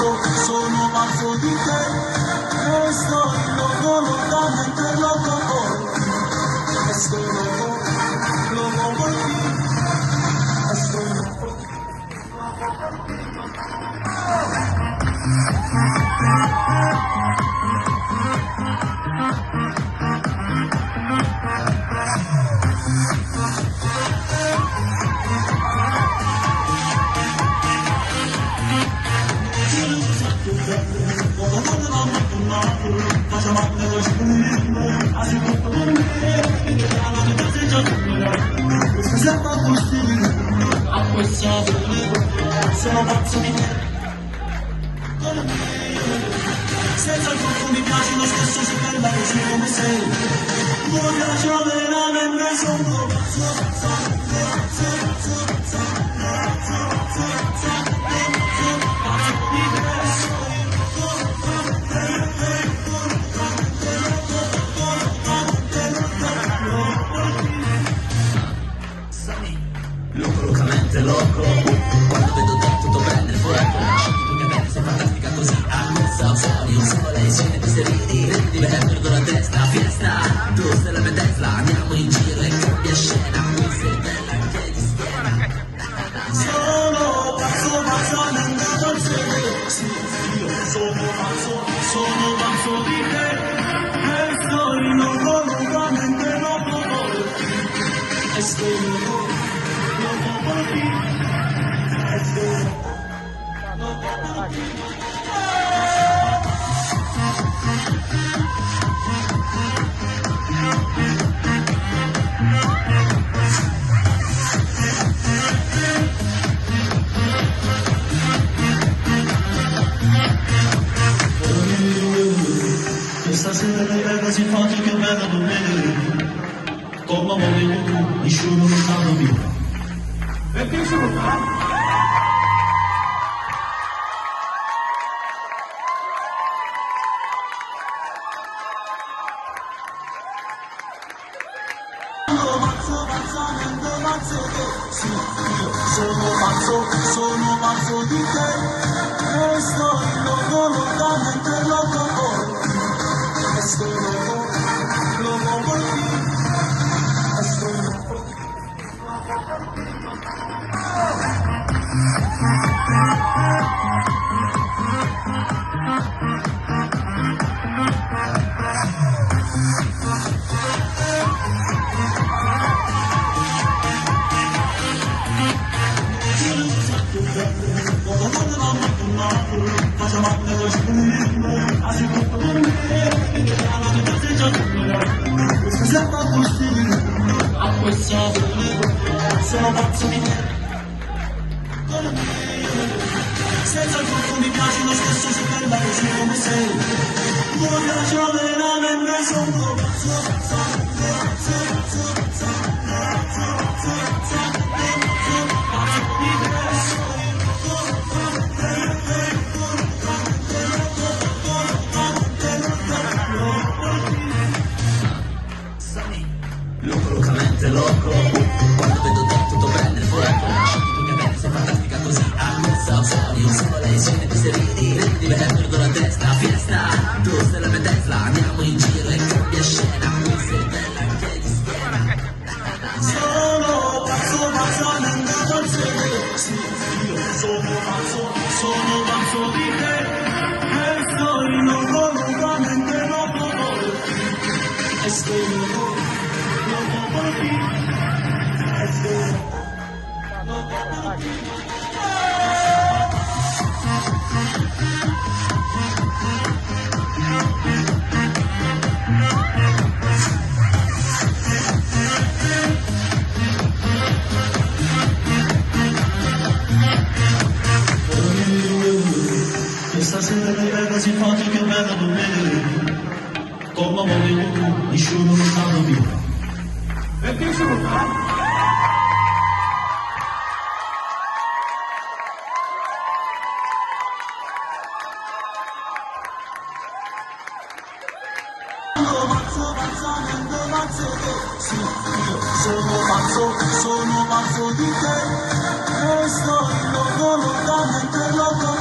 sono pazzo di te, e sto lontano per loco, e sto loco per te, e sto sono pazzo di te, senza il tuo mi piace lo stesso, sei bella così come sei, mi piace veramente, sono pazzo locamente loco, quando vedo te tutto prende fuoco, tu che bene sei fantastica così, ammessa fuori un sole, scene di sterili, ridi bene perdo la testa, fiesta, tu sei la mia Tesla, andiamo in giro e cambia scena, tu sei bella anche di schiena. Sono pazzo sì, io sono pazzo di te, e sto locamente loco, e sto loco per te, e sto loco per te. Stasera le ragazzi faccio che vengo a dormire, come volevo tu, nessuno non sa dormire. Perché sono qua? Sì, io sono pazzo di te, e sto lontano per loco, e sto loco per te, e sto loco. Sono pazzo di te, senza il tuo mi piace lo stesso, sei bella così come sei, mi piace veramente, sono pazzo locamente loco, quando vedo te tutto prende fuoco, tu che bene sei fantastica così, ammessa fuori un sole, scene di sterili, ridi bene perdo la testa, fiesta, tu sei la mia Tesla, andiamo in giro e cambia scena, tu sei bella anche di schiena. Sono pazzo sì, io sono pazzo di te, e sto locamente loco, e sto loco per te, e sto loco per te. Stasera le ragazzi faccio che vengo a dormire, come volevo tu, nessuno non sa dormire. Perché sono qua? Sì, io sono pazzo di te, e sto lontano per loco,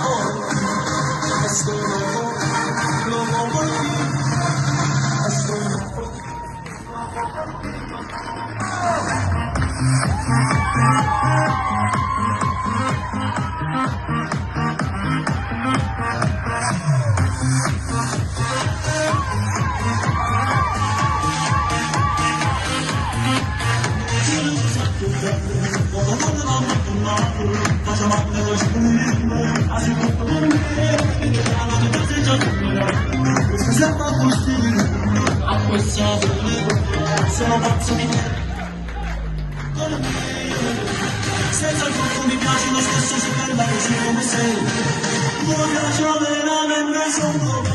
senza il tutto mi piace lo stesso se bella così come sei. Voglio giovere la mente solo.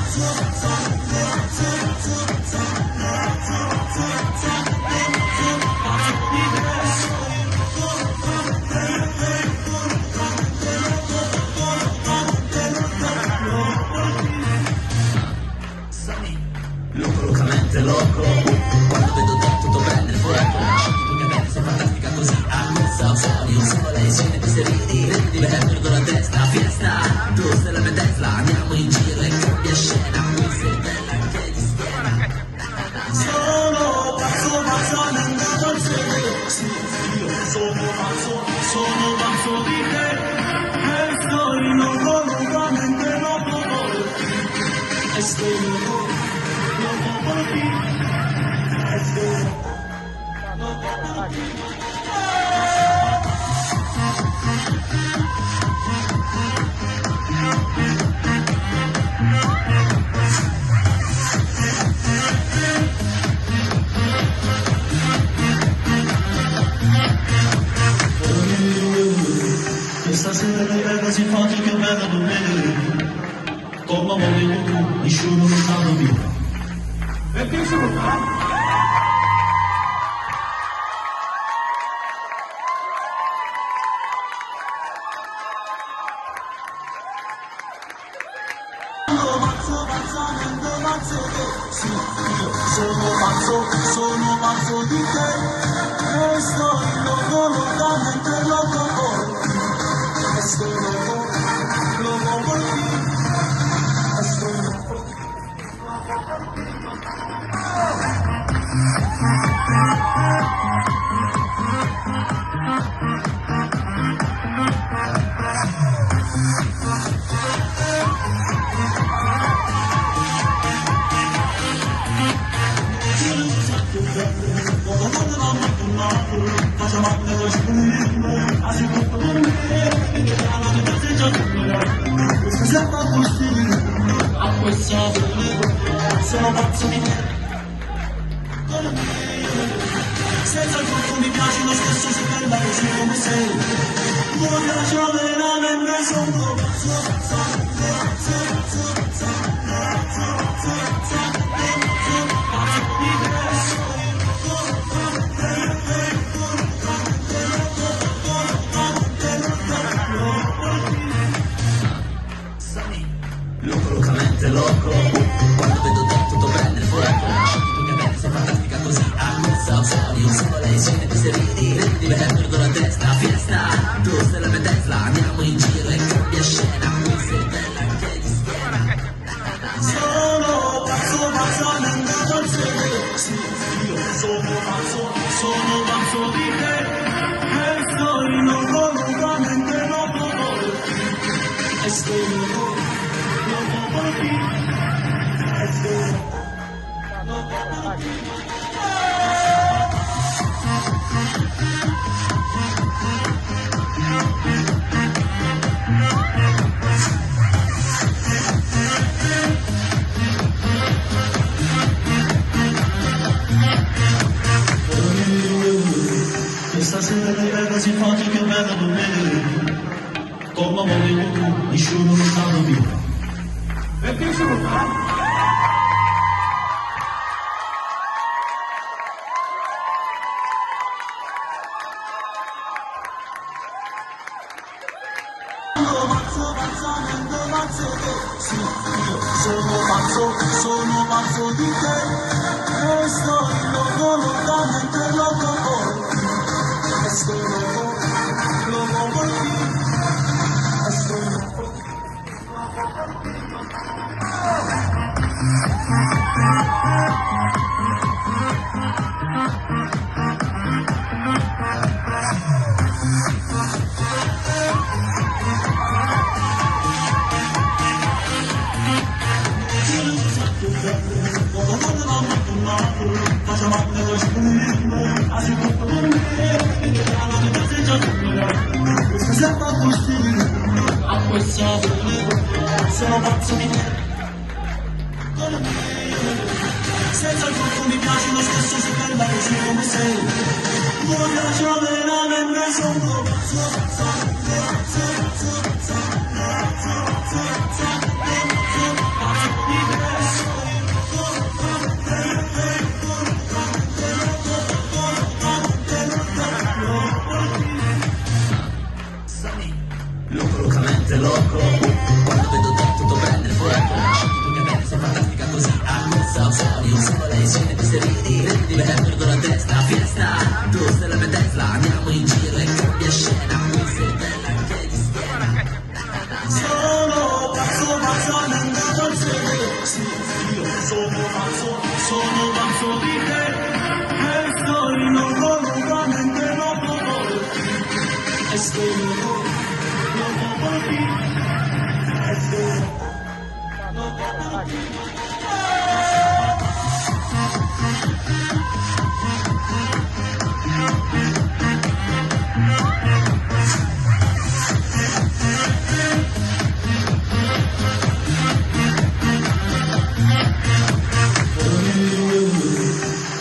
Locamente loco, quando vedo te tutto prende il fuoco. Tu che bene, sei fantastica così. Acquista sogni, un solo lei, scene di ridi, mi perdo la testa, fiesta. Tu sei la mia Tesla, andiamo in giro e cambia scena. Qui sei bella che ti schiena. Sono pazzo nel dolce. Sì, io sono pazzo di te. E sto locamente loco. E sto loco por ti. E sto loco por ti. Stasera diventa simpatico e bello dormire. Come volevo tu, nessuno mi sta via. Perché sono qua? Sì, io sono pazzo di te. E sto locamente loco por ti. E sto loco por ti. E sto loco. Sono pazzo di te. Senza il tutto mi piace lo stesso se bella così come sei. Voglio giovere la mente solo. Locamente loco, quando vedo te tutto prende il fuoco. Tu che bene, sei fantastica così. Acquista sogni, un solo lei, scene di ridi, mi perdo la testa, fiesta. Tu sei la mia Tesla, andiamo in giro e cambia scena. Qui sei bella che ti schiena. Sono pazzo nel dolce. Sì, io sono pazzo di te. E sto locamente loco por ti. E sto loco por ti. E sto loco por ti. Stasera diventa simpatico e bello dormire. Come volevo tu, nessuno mi sta via. Perché sono qua? Sì, io sono pazzo di te. E sto locamente loco por ti. E sto loco por ti. E sto loco. Sono pazzo di te. Senza il tutto mi piace lo stesso se bella così come sei. voglio veramente solo locamente loco. Quando vedo te tutto prende fuoco. Tu che bene, sei fantastica così. Accusa, sogni, un sole, insieme ti sereni. Rendi, perdo la testa, fiesta. Tu sei la mia Tesla, andiamo in giro e cambia scena. Qui sei bella anche di schiena. sono pazzo nel dolce. Sì, io sono pazzo di te. E sto locamente loco. E sto loco por ti. E sto loco por ti.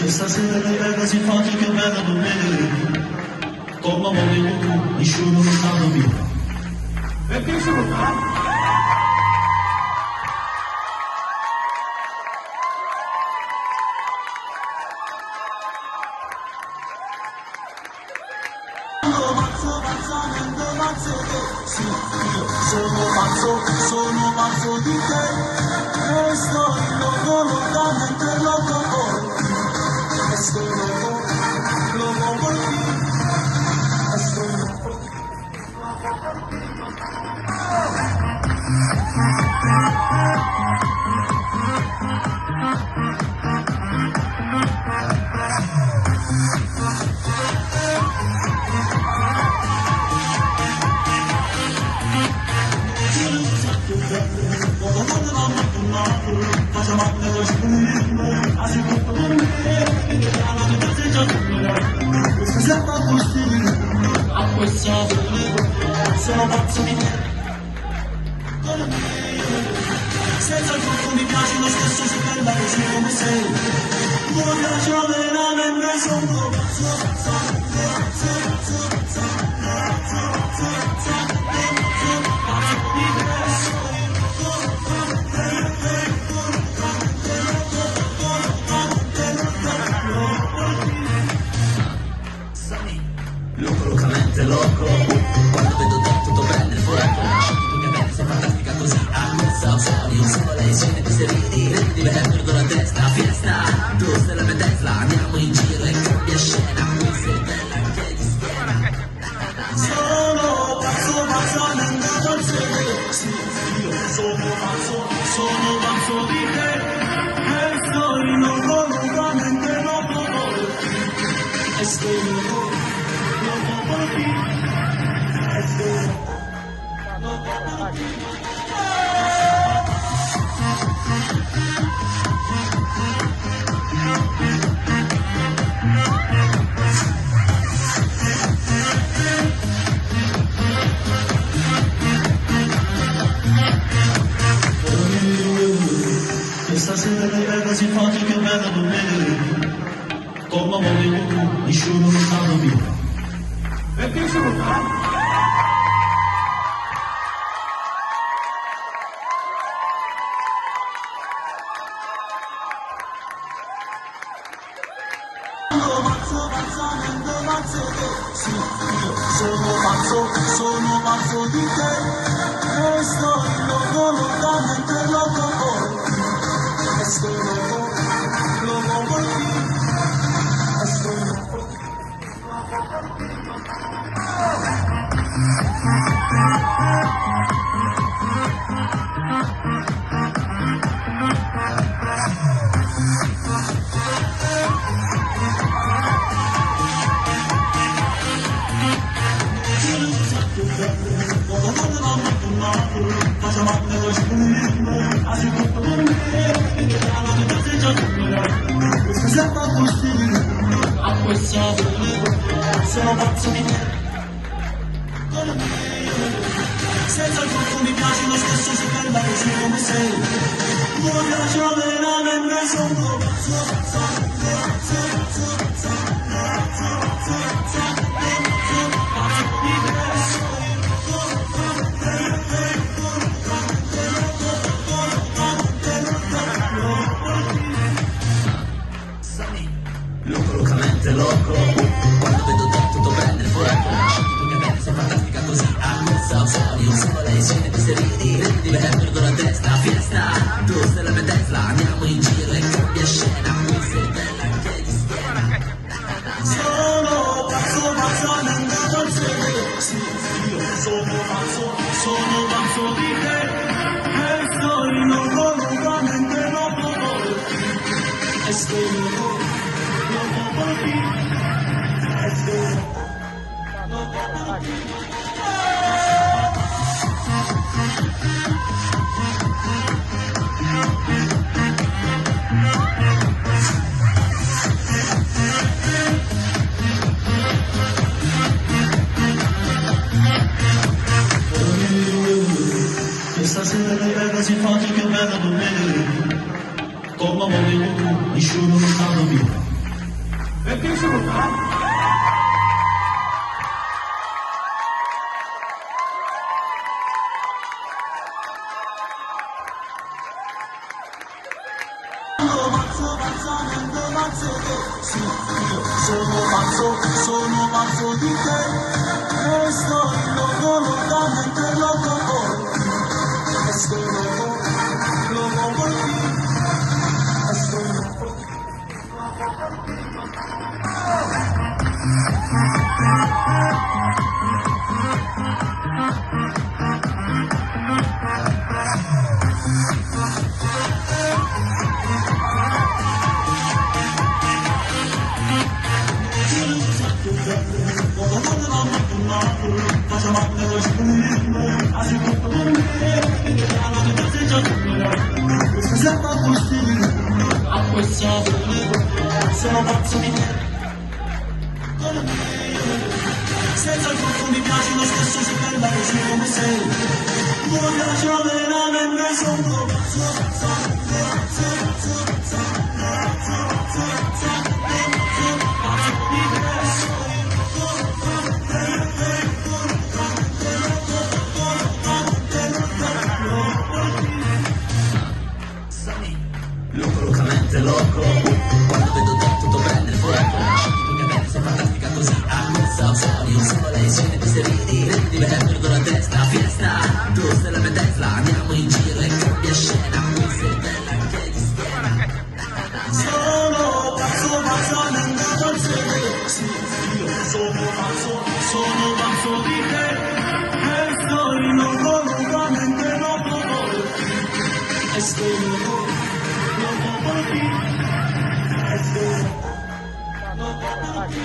Stasera mi vedo simpatico e bello dormire. Come volevo tu, nessuno mi sta via. Perché sono qua? Sì, io sono pazzo di te. E sto locamente loco por ti. E sto loco por ti. E sto loco. Sono pazzo di te. Senza il tuo mi piace lo stesso, sei bella così come sei. Voglio veramente solo locamente loco. Quando vedo te tutto prende fuoco. Tu che bene, sei fantastica così. Accusa, sogni, un sole, insieme ti sereni. Rendi, perdo la testa, fiesta. Tu sei la mia Tesla, andiamo in giro e cambia scena. Qui sei bella anche di schiena. sono pazzo nel dolce. Sì, io sono pazzo di te. E sto locamente loco por ti. E sto loco por ti. E sto loco por ti. Stasera mi vedo simpatico e bello dormire. Come volevo tu, nessuno mi sta via. Perché sono qua? Sì, io sono pazzo di te. E sto locamente loco por ti. E sto loco por ti. E sto loco. Sono pazzo di te. Senza il tuo mi piace lo stesso, sei bella così come sei. Voglio veramente solo Locamente loco, quando vedo te tutto prende il fuoco. Tu che bene, sei fantastica così. Ammessa, fuori, un sole, insieme ti ridi. Beh, perdo la testa, fiesta. Tu sei la mia Tesla, andiamo in giro e cambia scena. Tu sei bella che di schiena. Sono pazzo nel sedere. Sì, io sono pazzo di te. E soy locamente loco. Estoy loco por ti. Estoy loco por ti. Questa sera le ragazzi fate che bella dormire. Come volevo tu, nessuno mi sta via. Perché sono qua? Sono pazzo di te e sto locamente loco por ti. Estoy loco por ti. Estoy loco. Sono pazzo di te. Senza il tuo mi piace lo stesso, sei bella così come sei. Non piace veramente, sono locamente loco, quando vedo te tutto prende il fuoco. Tu che bene, sei fantastica così. Ammessa, fuori, un sole, insieme ti ridi. Beh, perdo la testa, fiesta. Tu sei la mia Tesla, andiamo in giro e cambia scena. Tu sei bella che di schiena. sono pazzo nel sedere. Sì, io sono pazzo di te e sto locamente loco por ti. Estoy loco por ti. Estoy loco por ti.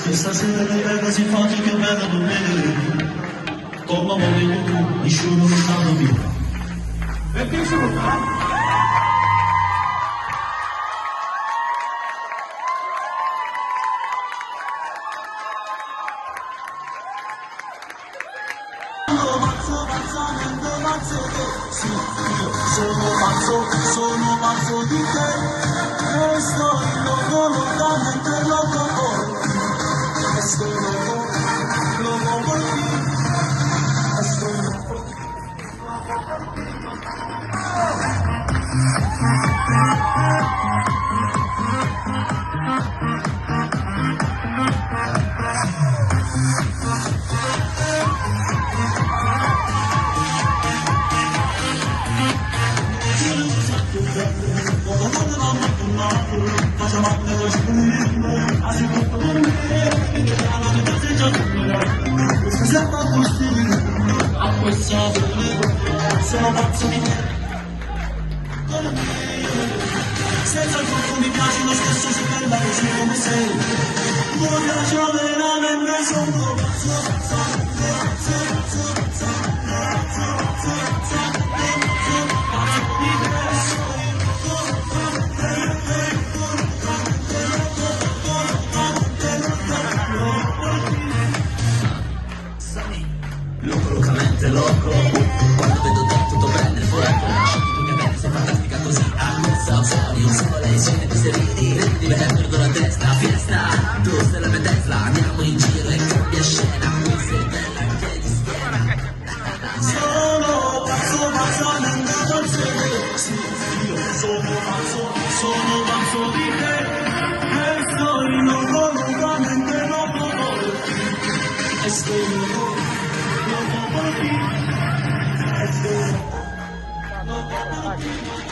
Questa sera le ragazzi fate che bella dormire. Come volevo tu, nessuno mi sta via. Perché sono qua? Sì, io sono pazzo di te e sto locamente loco por ti. Estoy loco por ti. Estoy loco. Sono pazzo di te. Senza il tuo mi piace lo stesso, sei bella così come sei. Non piace veramente, sono pazzo di te. locamente loco. Quando vedo te tutto prende il fuoco. Tu che bene, sei fantastica così. Acquista fuori un sole, insieme ti ridi. Ridi, beh, perdo la testa, fiesta. Tu sei la mia Tesla, andiamo in giro e cambia scena. Qui sei bella anche di schiena. Sono pazzo nel dolce. Sì, io sono pazzo di te. E sto locamente loco. E sto loco per te. E sto loco per te.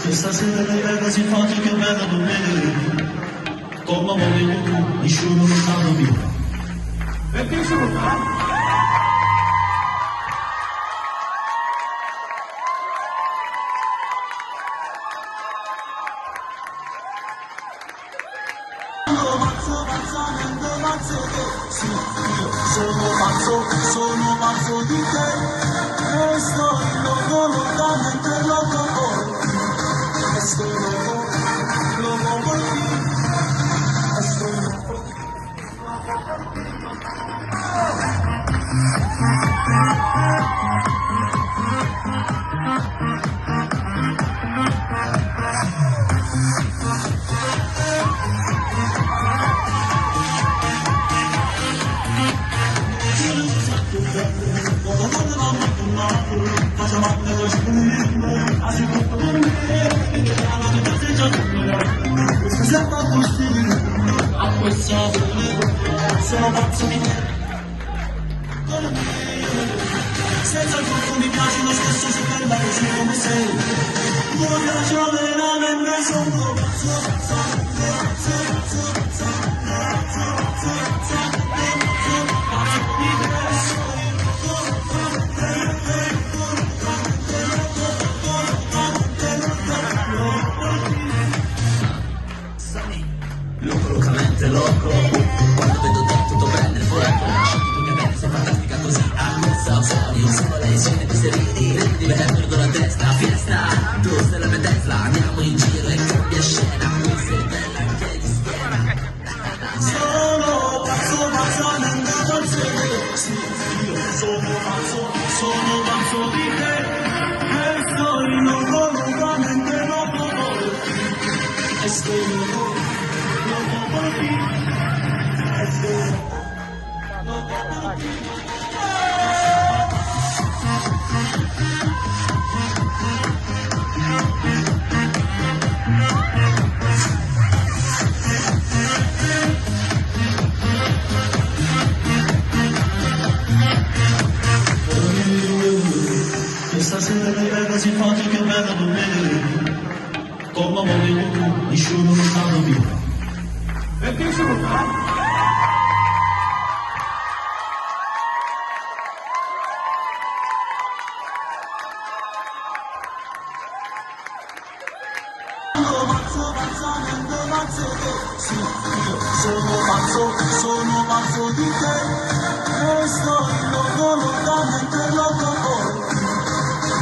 Stasera le ragazzi fate che bella dormire. Come volevo tu, nessuno lo sa mio. Perché sono qua? Sì, io sono pazzo di te. E sto locamente loco. E sto loco per te. E sto loco. Sono pazzo di te. Senza il tuo mi piace lo stesso, sei bella così come sei. Mi piace veramente, sono pazzo di locamente loco. Quando vedo te tutto prende il fuoco. Tu che bene, sei fantastica così. Acquista fuori un sole, insieme ti ridi. Ridi, beh, perdo la testa, fiesta. Tu sei la mia Tesla, andiamo in giro e cambia scena. Qui sei bella anche di schiena. Sono pazzo nel dolce. Sì, io sono pazzo di te. E sto locamente loco. E sto loco per te. E sto loco per te. Stasera le ragazzi fate che bella dormire. Come volevo tu, nessuno lo sa mio. Perché sono qua? Sì, io sono pazzo di te. E sto locamente loco.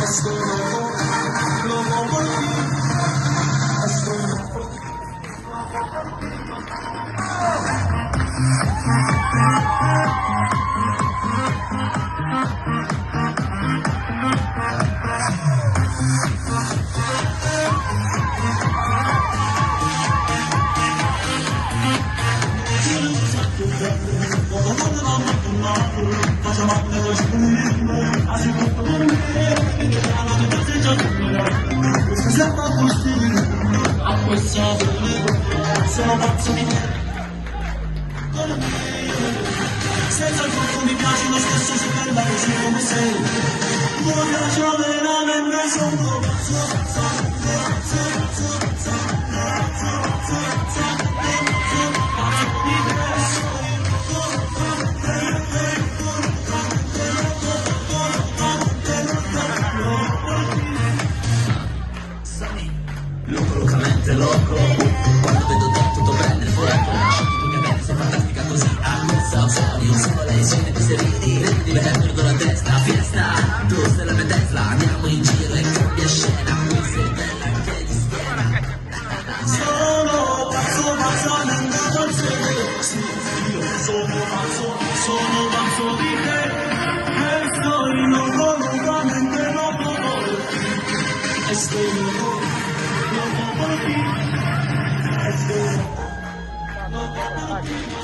E sto loco per te. E sto loco. Sono pazzo di te. Senza il tuo mi piace lo stesso, sei bella così come sei. Mi piace veramente, sono pazzo locamente loco. Quando vedo te tutto prende il fuoco. Tu che bene, sei fantastica così. Acquista fuori un sole, insieme ridi, perdo la testa, fiesta, tu sei la mia Tesla, andiamo in giro e cambia scena, qui sei bella anche di schiena. Sono pazzo, pazzamente dolce, sì, io sono pazzo di te, e sto locamente loco, e sto loco per te, e sto loco per te.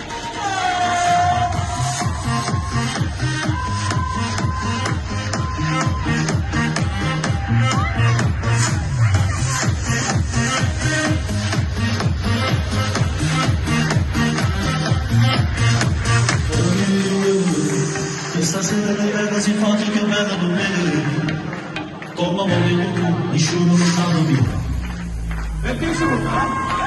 Stasera le ragazze infatti che vedo non vedere, come volevo tu, nessuno non sa via. Perché sono qua?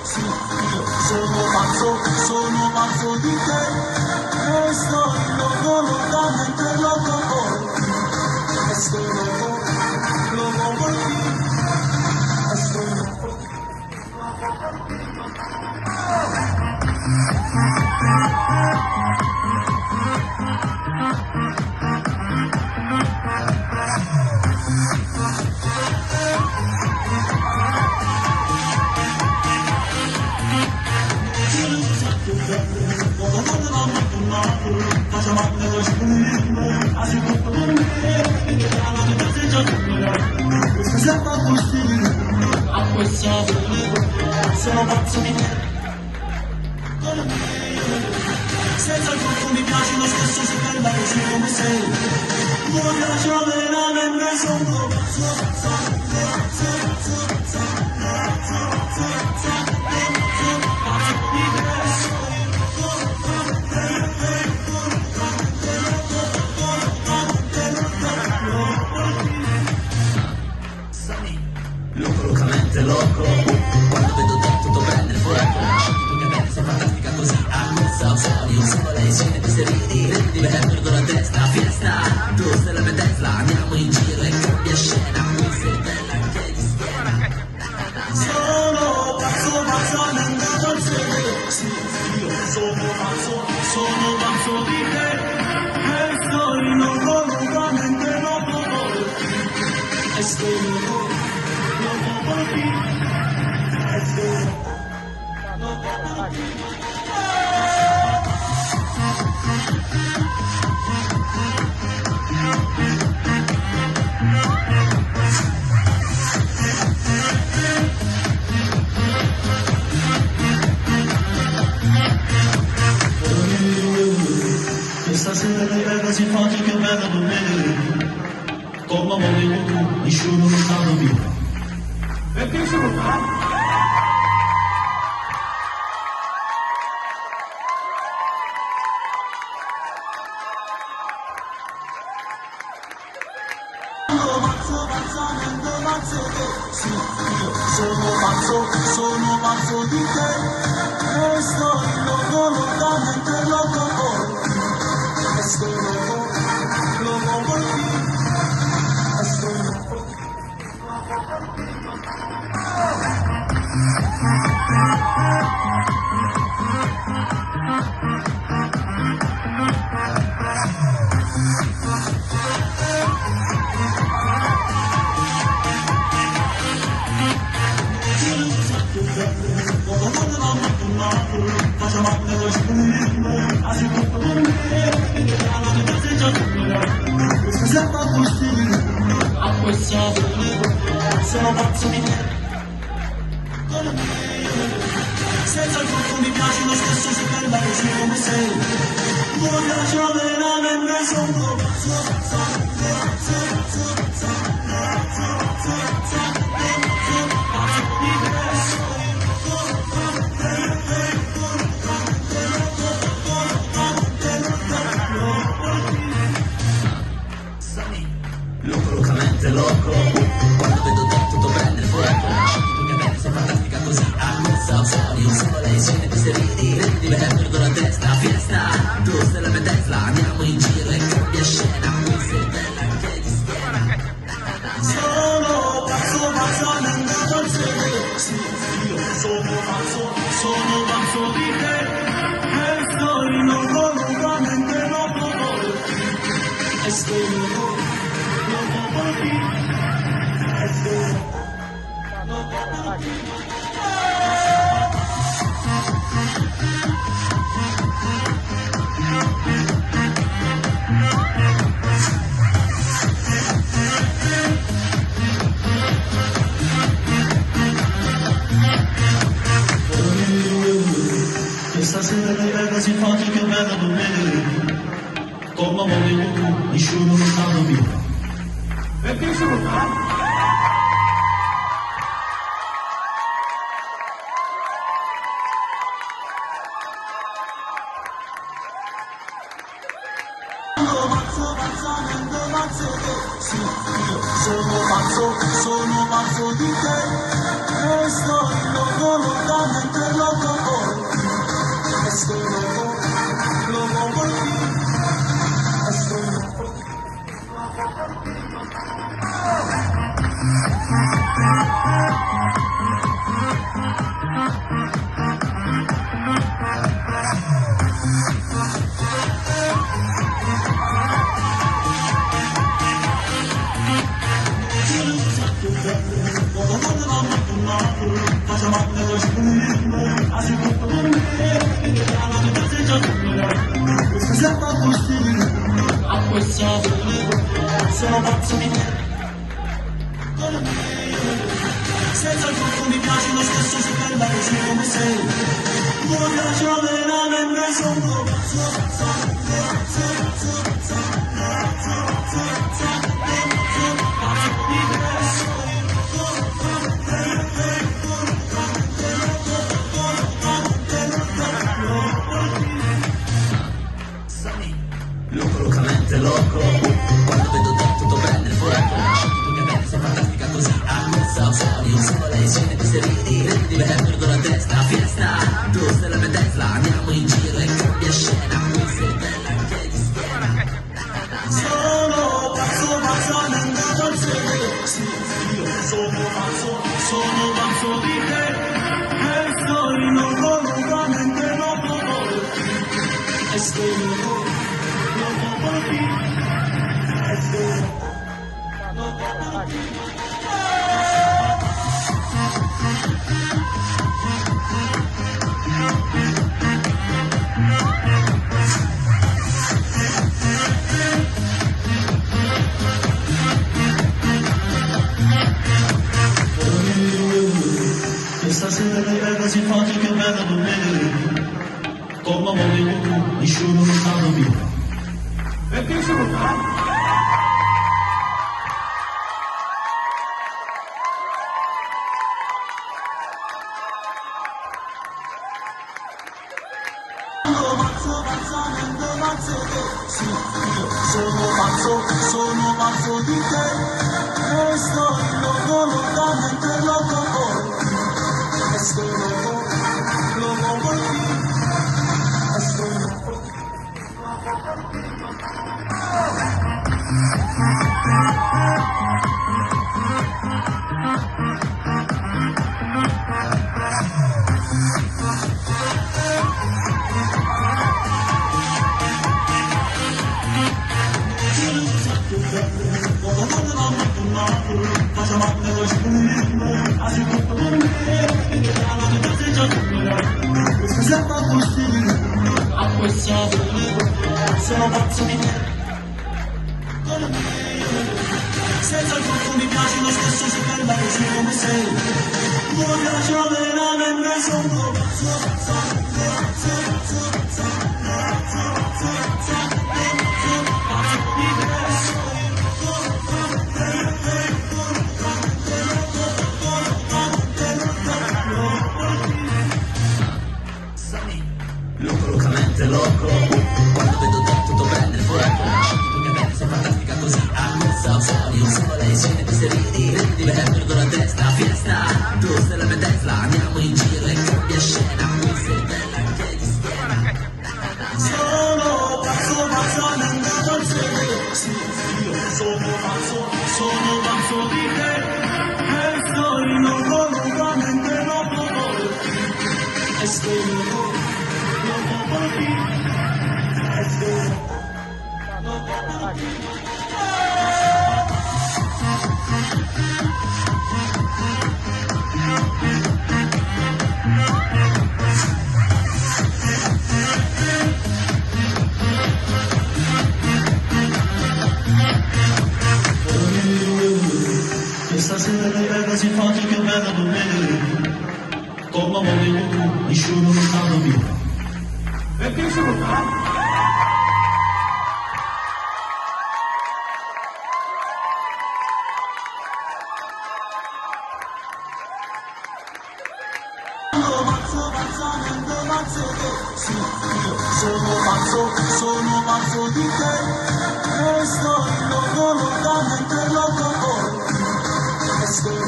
Sì, io sono pazzo di te, e sto locamente loco por ti, e sto loco por ti, e sto loco. Sono pazzo di te, senza il tuo mi piace lo stesso, sei bella così come sei, mi piace veramente, sono pazzo di te. Locamente loco, quando vedo te tutto prende il fuoco, tu che bella, sei fantastica così, ammessa, soli, un sole, insieme ti ridi, perdo la testa, fiesta, tu sei la mia Tesla, andiamo in giro e cambia scena, qui sei bella anche di schiena. Sono pazzamente dolce, sì, io sono pazzo di te, e sto locamente loco por ti, e sto loco por ti, e sto loco per ti. Stasera le ragazze infatti che vedo non vedere, come volevo tu, nessuno non sa via. Perché sono qua? Sì, io sono pazzo di te, e sto locamente loco por ti, e sto loco por ti, e sto loco. Sono pazzo di te, senza il tuo mi piace lo stesso, sei bella così come sei, mi piace veramente, sono pazzo di locamente loco, quando vedo te tutto prende il fuoco, tu che bella, sei fantastica così, ammessa, soli, un sole, insieme ti ridi, perdo la testa, fiesta, tu sei la mia Tesla, andiamo in giro e cambia scena, qui sei bella anche di schiena. sono pazzo di te, e sto in locamente loco, e sto loco per ti, e sto loco per ti. Stasera dei ragazzi fatti che vedono vedere come volevo tu, nessuno non sta via. Perché sono qua? Sono pazzo di te, e sto in locamente loco. Estoy loco por ti, estoy loco por ti. Sono pazzo di te, senza il tuo mi piace lo stesso, sei bella così come sei, mi piace veramente, sono pazzo di locamente loco, quando vedo te tutto prende il fuoco, tu che bene sei fantastica così, a cosa soli un sole, scene ti ridi, perdo la testa, fiesta, tu sei la mia Tesla, andiamo in giro e cambia scena, qui sei bella che ti schiena. Sono pazzo sì, io sono pazzo di te, e sto in locamente loco, e sto loco per ti, e sto loco per ti. Stasera dei ragazzi fatti che vedono vedere come volevo tu, nessuno non sta via. Perché sono qua? Sono pazzo di te, e sto in locamente loco. Estoy loco por ti, estoy loco por ti. Sono pazzo di te, senza il tuo mi piace lo stesso, sei bella così come sei, mi piace veramente, sono pazzo di locamente loco, quando vedo te tutto prende il fuoco, tu che bene sei fantastica così, a cosa soli un sole, scene ti ridi, perdo la testa, fiesta, tu sei la mia Tesla, andiamo in giro e cambia scena, qui sei bella che ti schiena. Sono pazzo sì, io sono pazzo di te, e sto in locamente loco. estoy loco por ti, estoy loco por ti. Stasera le ragazzi infatti che vengono a me, come volevo tu, nessuno non sta via. Perché sono qua? Sono pazzo di te e sto locamente loco por ti, estoy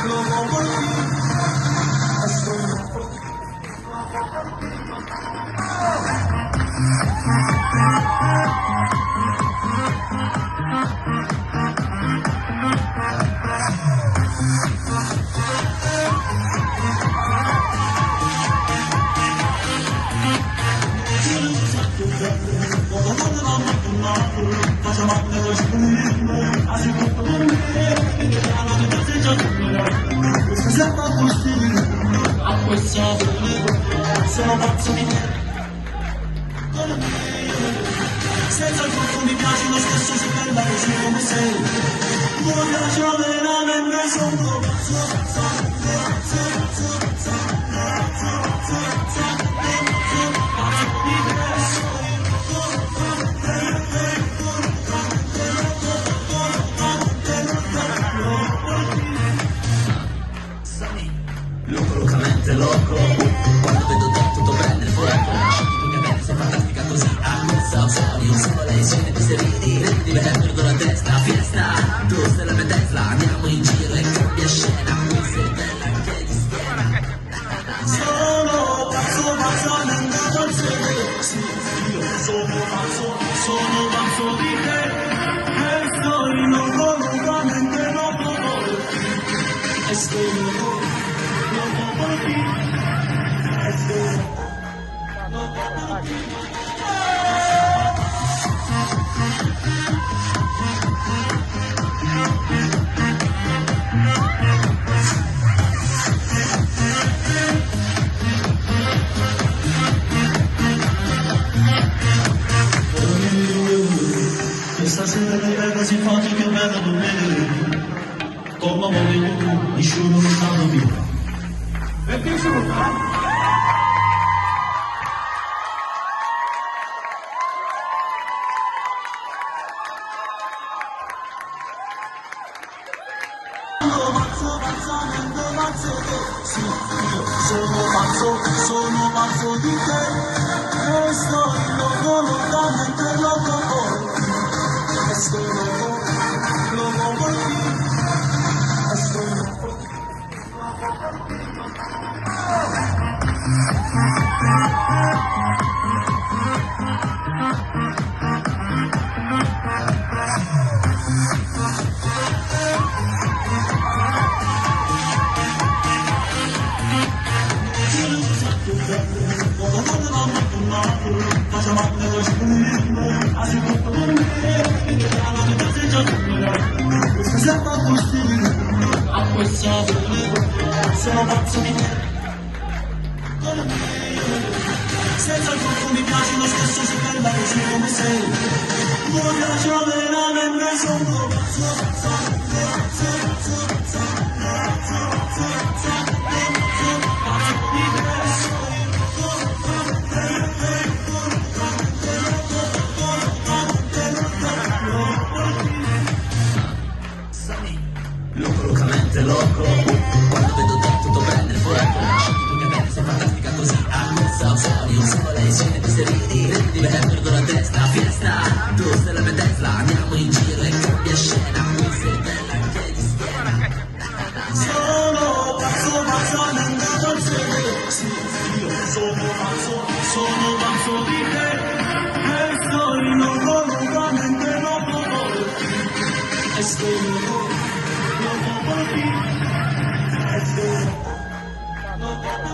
loco por ti, estoy loco. Sono pazzo di te, senza il tutto mi piace lo stesso, sei bella così come sei, mi piace veramente, sono pazzo locamente loco, quando vedo te tutto prende il fuoco, tu che bene sei fantastica così, ammazza soli un solo lei scende ti ridi, perdo la testa, fiesta, tu sei la mia Tesla, andiamo in giro e cambia scena, tu sei bella anche di schiena. Sono pazzo sì, io sono pazzo di te, e sto locamente loco por ti, e sto loco por ti, estoy loco por ti. Stasera le ragazzi infatti che vengono a me, come volevo tu, nessuno non sta via. Perché sono qua? Sì, io sono pazzo di te e sto locamente loco por ti, estoy loco por ti, estoy loco. Sono pazzo di te, senza il tutto mi piace lo stesso, sei bella così come sei, mi piace veramente, sono pazzo di locamente loco, quando vedo te tutto prende il fuoco, tu che bene sei fantastica così, ammazza soli un solo lei scende ti ridi, perdo la testa, fiesta, tu sei la mia Tesla, andiamo in giro e cambia scena, tu sei bella anche di schiena. Sono pazzo sì, io sono pazzo di te e sto locamente loco por ti, estoy loco por ti, estoy loco por ti.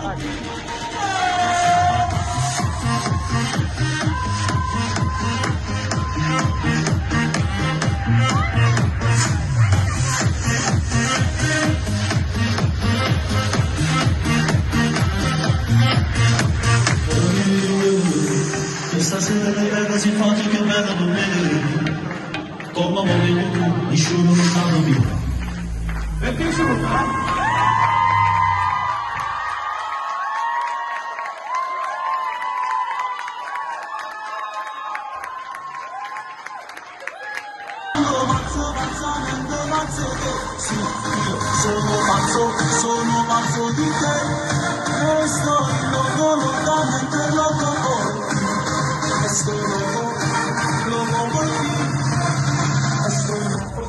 Stasera le ragazze infatti che vedono vedere come volevo tu, nessuno non sanno più. Perché sono qua? Sono pazzo di te e sto locamente loco por ti, estoy loco por ti, estoy loco.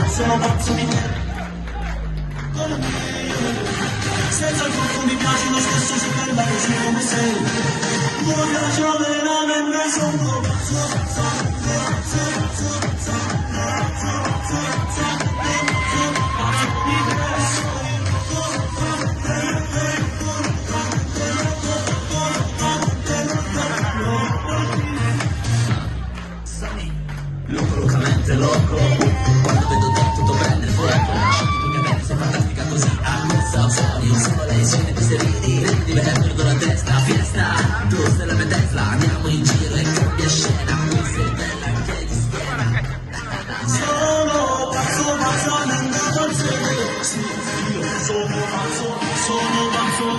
Sono pazzo di te. Senza il tuo mi piace lo stesso se ferma così come sei. Non piace veramente sono locamente loco, quando vedo te tutto prende il fuoco, tu che bene sei fantastica così, suoni un solo lei, scene di seridi, ridi perdo la testa, fiesta, tu sei la mia Tesla, andiamo in giro e cambia scena, qui sei bella che di schiena. Sono pazzo nel sedere, sì, io sono pazzo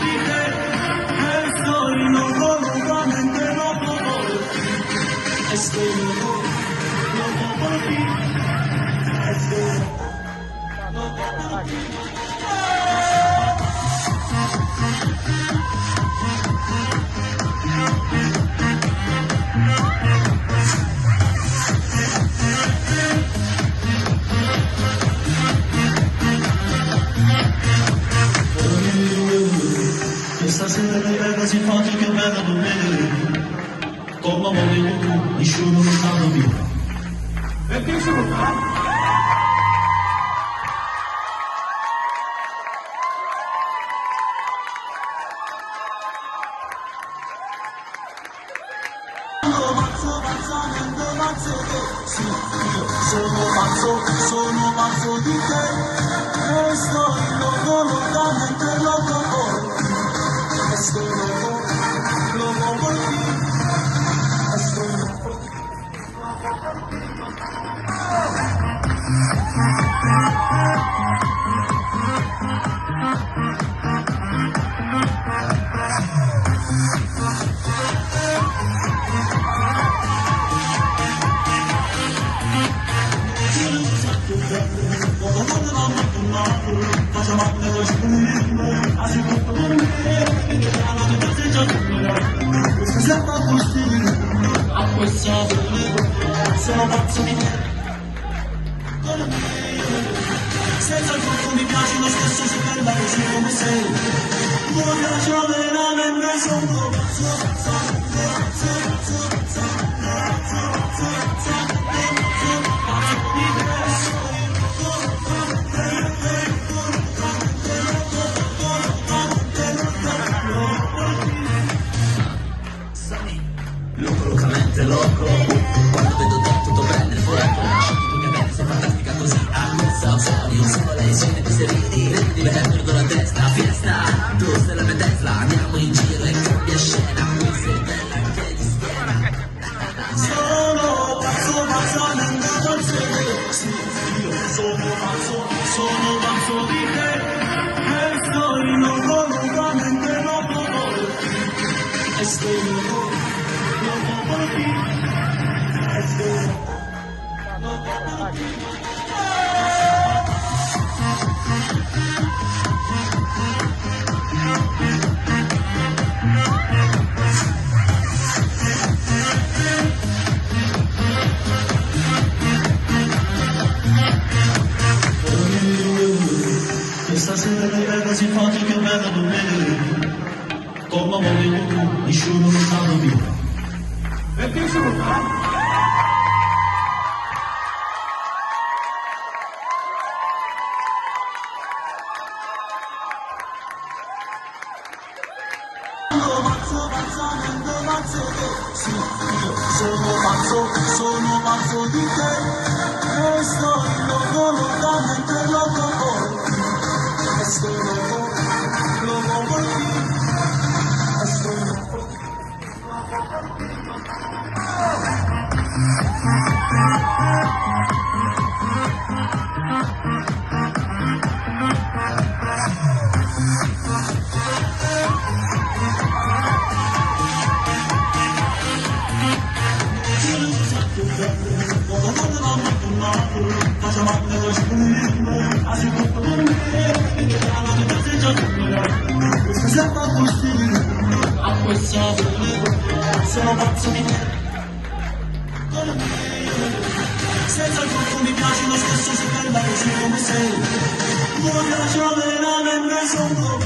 di te, e sto locamente loco por ti, estoy loco por ti, estoy loco por ti. Stasera le ragazze infatti che vedono vedere come volevo tu, nessuno non sanno più. Perché sono qua? Sì, io sono pazzo di te e sto locamente loco por ti, estoy loco por ti, estoy loco. Sono pazzo di te. Senza il tuo mi piace lo stesso se ferma così come sei. Non piace veramente sono locamente loco, quando vedo te tutto prende il fuoco, tu che bene sei fantastica così, suoni un solo lei, scene di seridi, ridi perdo la testa, fiesta, tu sei la mia Tesla, andiamo in giro e cambia scena, qui sei bella che di schiena. Sono pazzo nel sedere, sì, io sono pazzo di te e sto locamente loco por ti, estoy loco por ti, estoy loco por ti. nessuno lontano mio. Perché sono qua? Sono pazzo di te e sto locamente loco por ti. Estoy loco por ti. Estoy loco. Sono pazzo di te. Senza il tuo mi piace lo stesso, sei bella così come sei. Mi piace veramente, sono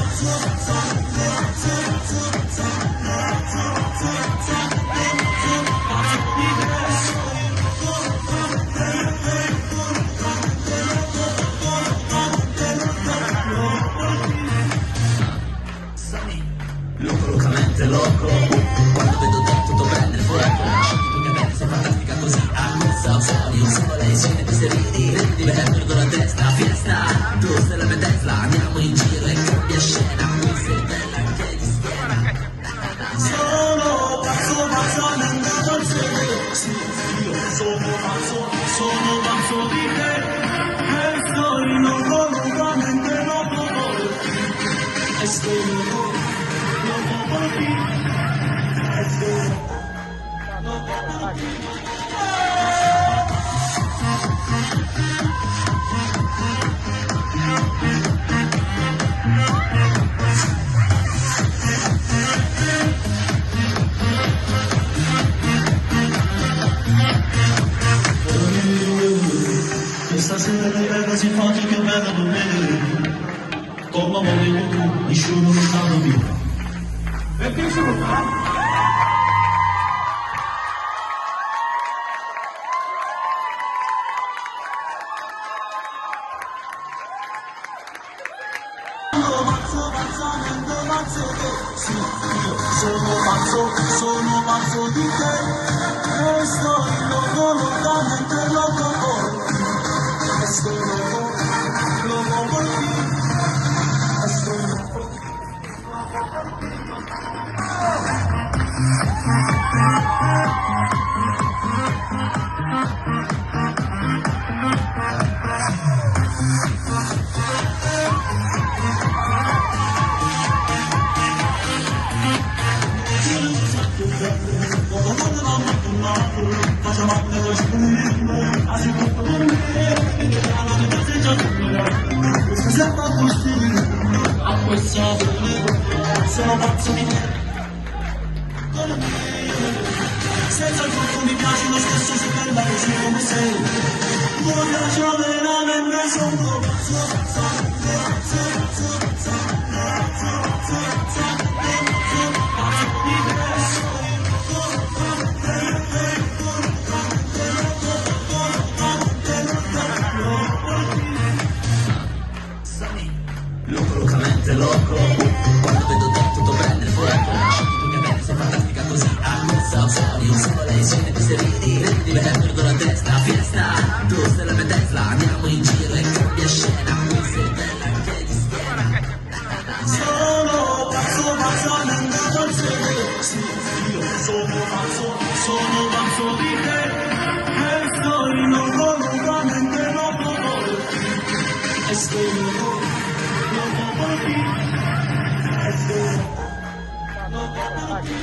locamente loco. Quando vedo te tutto prende fuoco. Tu che bella, sei fantastica così. Accusa, suoni un solo lei, scende ti sereni. Rendi bene, perdo la testa, fiesta. Tu sei la mia Tesla, andiamo in giro e cambia scena. Tu sei bella anche di schiena. sono pazzamente pazzo di te. Sì, io sono pazzo di te. E sto locamente loco por ti. Estoy loco por ti. Estoy loco por ti. Stasera le vedo simpatiche, bella non vedere. Come volevo tu, nessuno lontano mio. Perché sono qua? Sì, io sono pazzo di te. E sto locamente loco por ti. Estoy loco por ti. Estoy loco. Sono pazzo di te. Senza il tuo mi piace lo stesso, sei bella così come sei. Mi piace veramente, sono pazzo di te. Locamente loco. Quando vedo te tutto prende fuoco. Tu che bella, sei fantastica così. Accusa, suoni un solo lei, scende ti sereni. Rendi bene, perdo la testa, fiesta. Tu sei la mia Tesla, andiamo in giro e cambia scena. Tu sei bella anche di schiena. Sono pazzamente pazzo di te. Sì, io sono pazzo di te. E sto locamente loco por ti. Estoy loco por ti. Estoy loco por ti.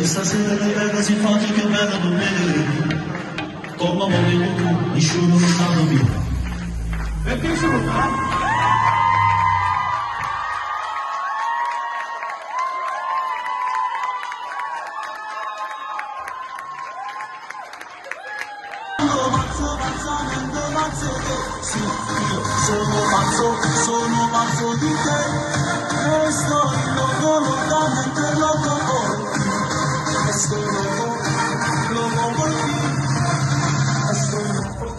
Stasera le vedo simpatiche, bella non vedere. Come volevo tu, nessuno lontano mio. Perché sono qua? sono pazzo di te e sto locamente loco por ti, estoy loco por ti, estoy loco.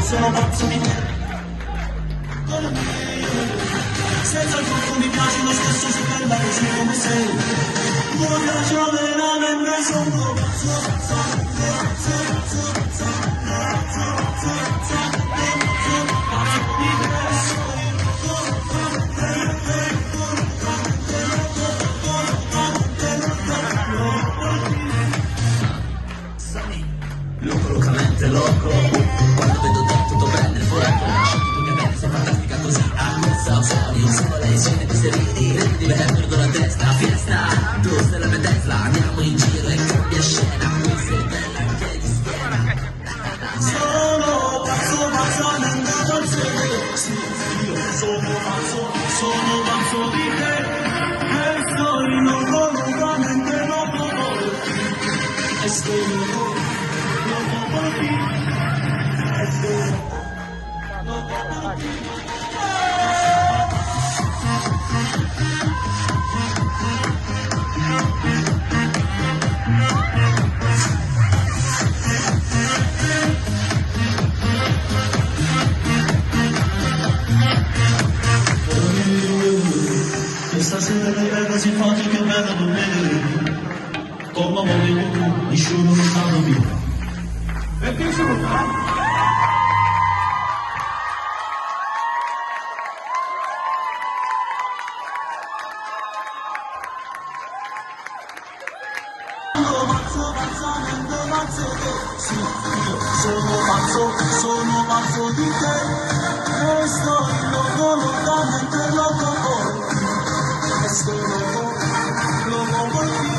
Sono pazzo di te, senza il tuo mi piace lo stesso, sei bella così come sei, mi piace veramente, sono locamente loco, quando vedo te tutto prende il fuoco, tu che bene, sei fantastica così, ammazza, soli, un solo lei, scene di seridi, ridi, perdo la testa, fiesta, tu sei la mia Tesla, andiamo in giro e cambia scena, tu sei bella anche di schiena. sono pazzo, andando al sede, sì, io sono pazzo di te, e sto locamente loco por ti, estoy loco por ti, estoy loco por ti. Stasera lei era simpatica e bella per vedere, come volevo tu, nessuno non stava via. Perché si ruba? Sì, io sono pazzo di te, e sto locamente loco por ti, estoy loco por ti,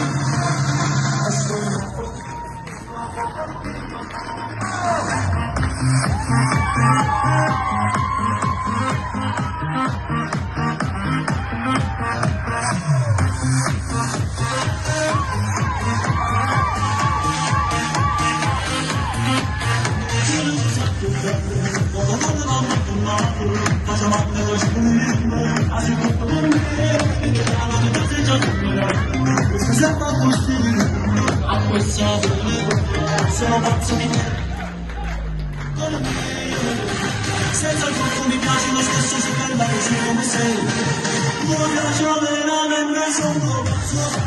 estoy loco. Sono pazzo di te, senza il tuo mi piace lo stesso, sei bella così come sei, mi piace veramente, sono pazzo di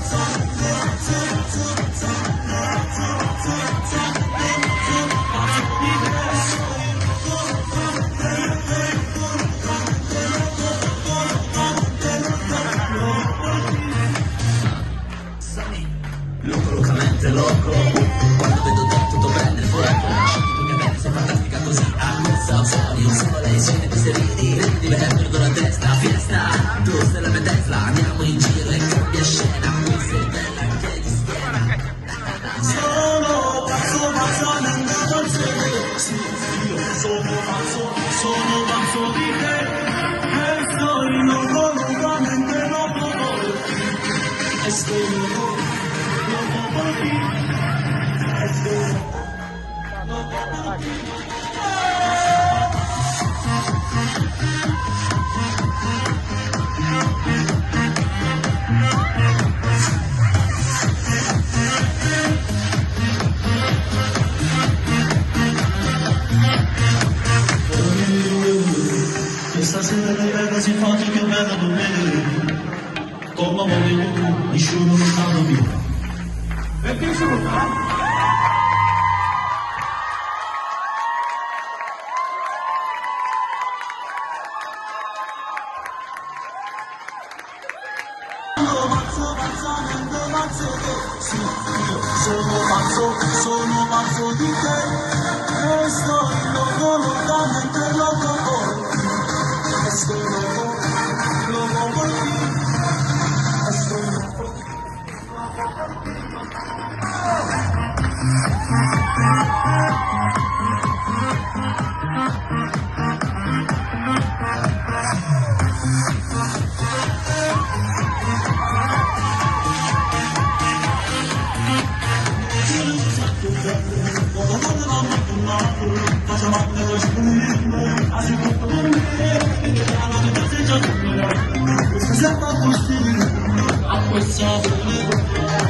locamente loco, quando vedo te tutto prende il fuoco, tu che bene, sei fantastica così, ammazza, soli, un solo lei, scene di seridi, ridi, perdo la testa, fiesta, tu sei la mia Tesla, andiamo in giro e cambia scena, tu sei bella anche di schiena. sono pazzo, andando al sede, sì, io sono pazzo di te, e sto locamente loco por ti, estoy loco por ti, estoy loco por ti. Stasera lei era simpatica e bella per vedere, come volevo tu, nessuno non stava via. Perché si ruba? Sì, io sono pazzo di te, estoy loco, locamente loco por ti. Estoy loco, loco por ti. Estoy loco.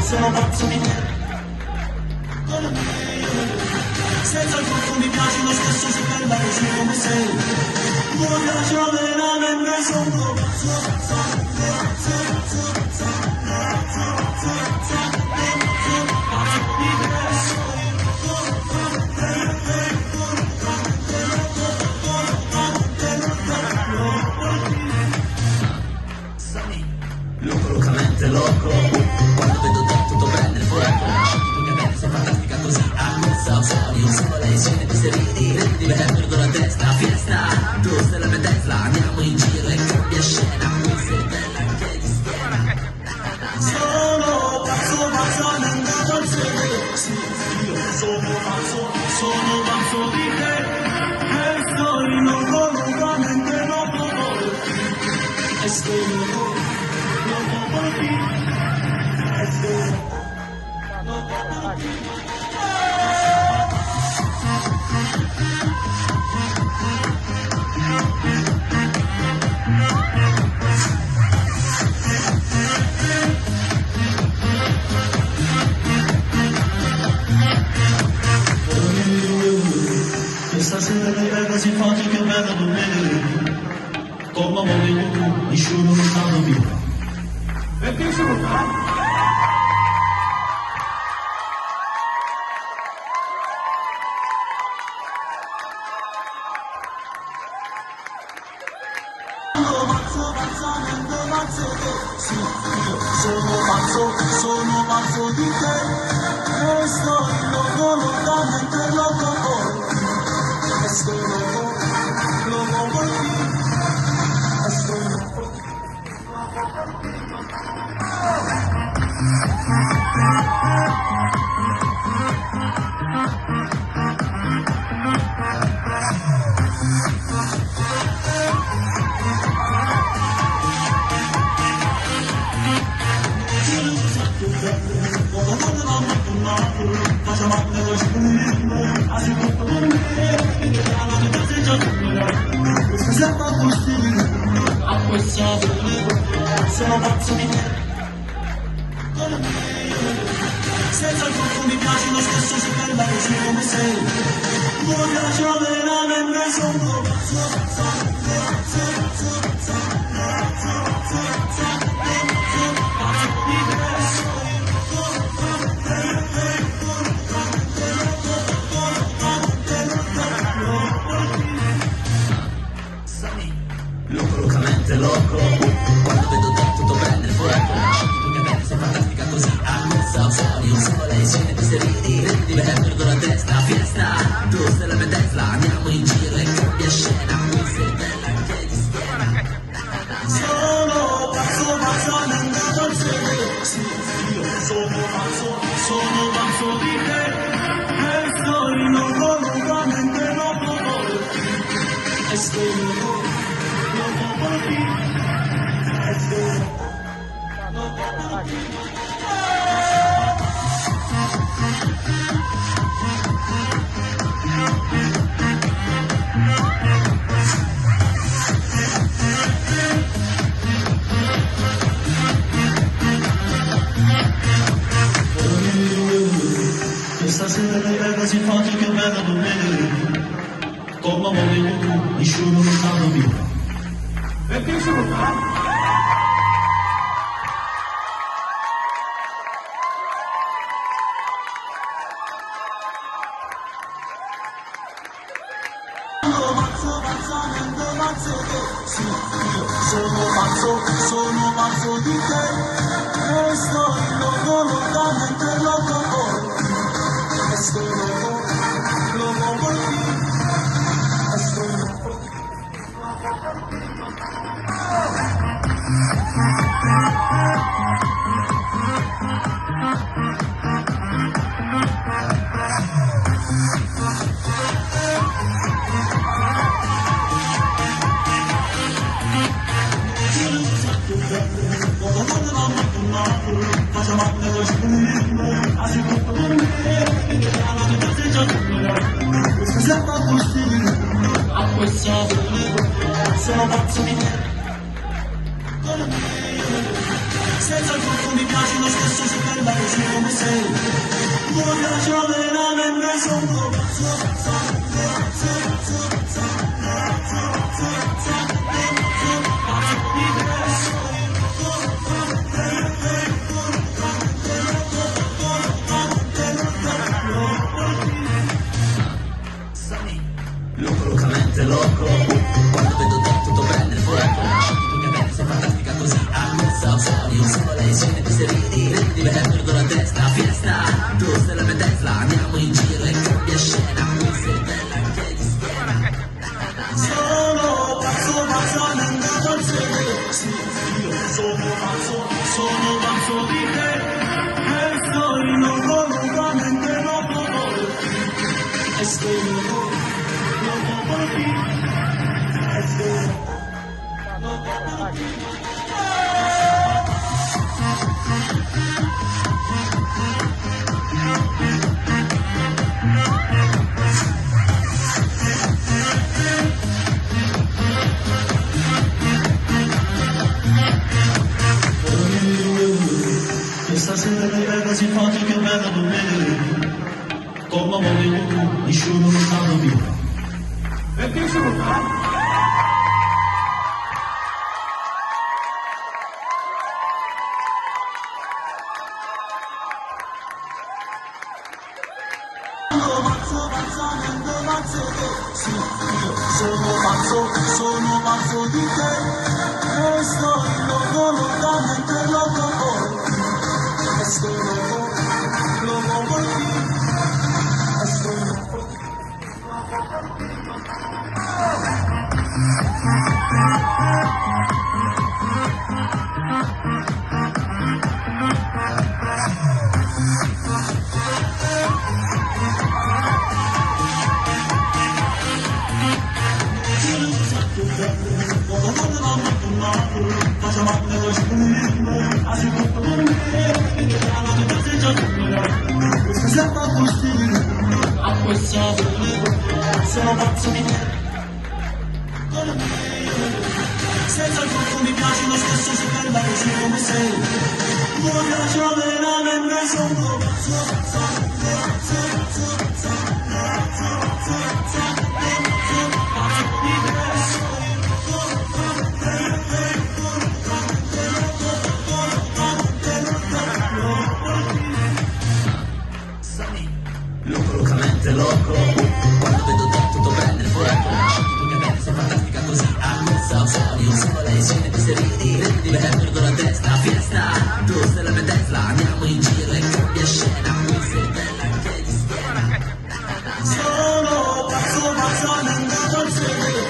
Sono pazzo di te. Senza il tuo mi piace lo stesso, sei bella così come sei. Mi piace veramente, sono loco, locamente loco. Quando vedo te tutto prende il fuoco. Tu che bene, sei fantastica così. A cosa sono io solo lei, scene di sereni. Rendi bene, perdo la testa, fiesta. Tu sei la mia Tesla, andiamo in giro e cambia scena. Tu sei bella anche di schiena. sono pazzo, pazzamente dolce. Sì, io sono pazzo di te. E sto loco, locamente loco por ti. Estoy loco, loco por ti. Estoy loco por ti. Questa sera mi rega simpatica e bella dormire. Come volevo tu, nessuno non sta via. Perché si ruba? Sì, io sono pazzo di te. E sto loco, locamente loco por ti. Estoy loco, loco por ti. Estoy loco. Sono pazzo di te. Senza il tuo mi piace lo stesso, sei bella così come sei. Mi piace veramente, sono pazzo di Loco, locamente loco. Quando vedo te tutto prende il fuoco. Tu che bene, sei fantastica così. A cosa sono io solo lei, scene di sereni. Rendi bene, perdo la testa, fiesta. Tu sei la mia Tesla, andiamo in giro e cambia scena. Tu sei bella anche di schiena. sono pazzo, pazzamente dolce. Sì, io sono pazzo di te. E sto loco, locamente loco por ti. Estoy loco, loco por ti. Estoy loco, loco por ti. Questa sera mi rega simpatica e bella dormire. Come volevo tu, nessuno non sta via. Perché si ruba? Sì, io sono pazzo di te. E sto loco, locamente loco por ti. Estoy loco, loco por ti. bella così come sei. Voglio veramente solo. Locamente loco, quando vedo te tutto prende fuoco. Tu che bene, sei fantastica così. Ammazza, suoni un solo lei, scene di seridi. Ridi, me ne perdo la testa, fiesta. Tu sei la mia Tesla, andiamo in giro e cambia scena. Tu sei bella anche di schiena. Sono pazzo, nel dolce. Sì, io sono pazzo di te. E soy loco, locamente loco. Estoy loco. Questa sera mi vedo simpatico e bella da vedere. Come volevo tu, nessuno non sa da via. Perché si vota? Sono pazzo di te e sto locamente loco por ti. Estoy loco por ti. Estoy loco. Sono pazzo di te. Senza il tuo mi piace lo stesso, sei bella così come sei. Voglio veramente solo. Locamente loco, quando vedo te tutto prende fuoco. Tu che bene, sei fantastica così. Ammazza, suoni un solo lei, scene di seridi. Ridi, me ne perdo la testa, fiesta. Tu sei la mia Tesla, andiamo in giro e cambia scena. Tu sei bella anche di schiena. Sono pazzo nel dolce.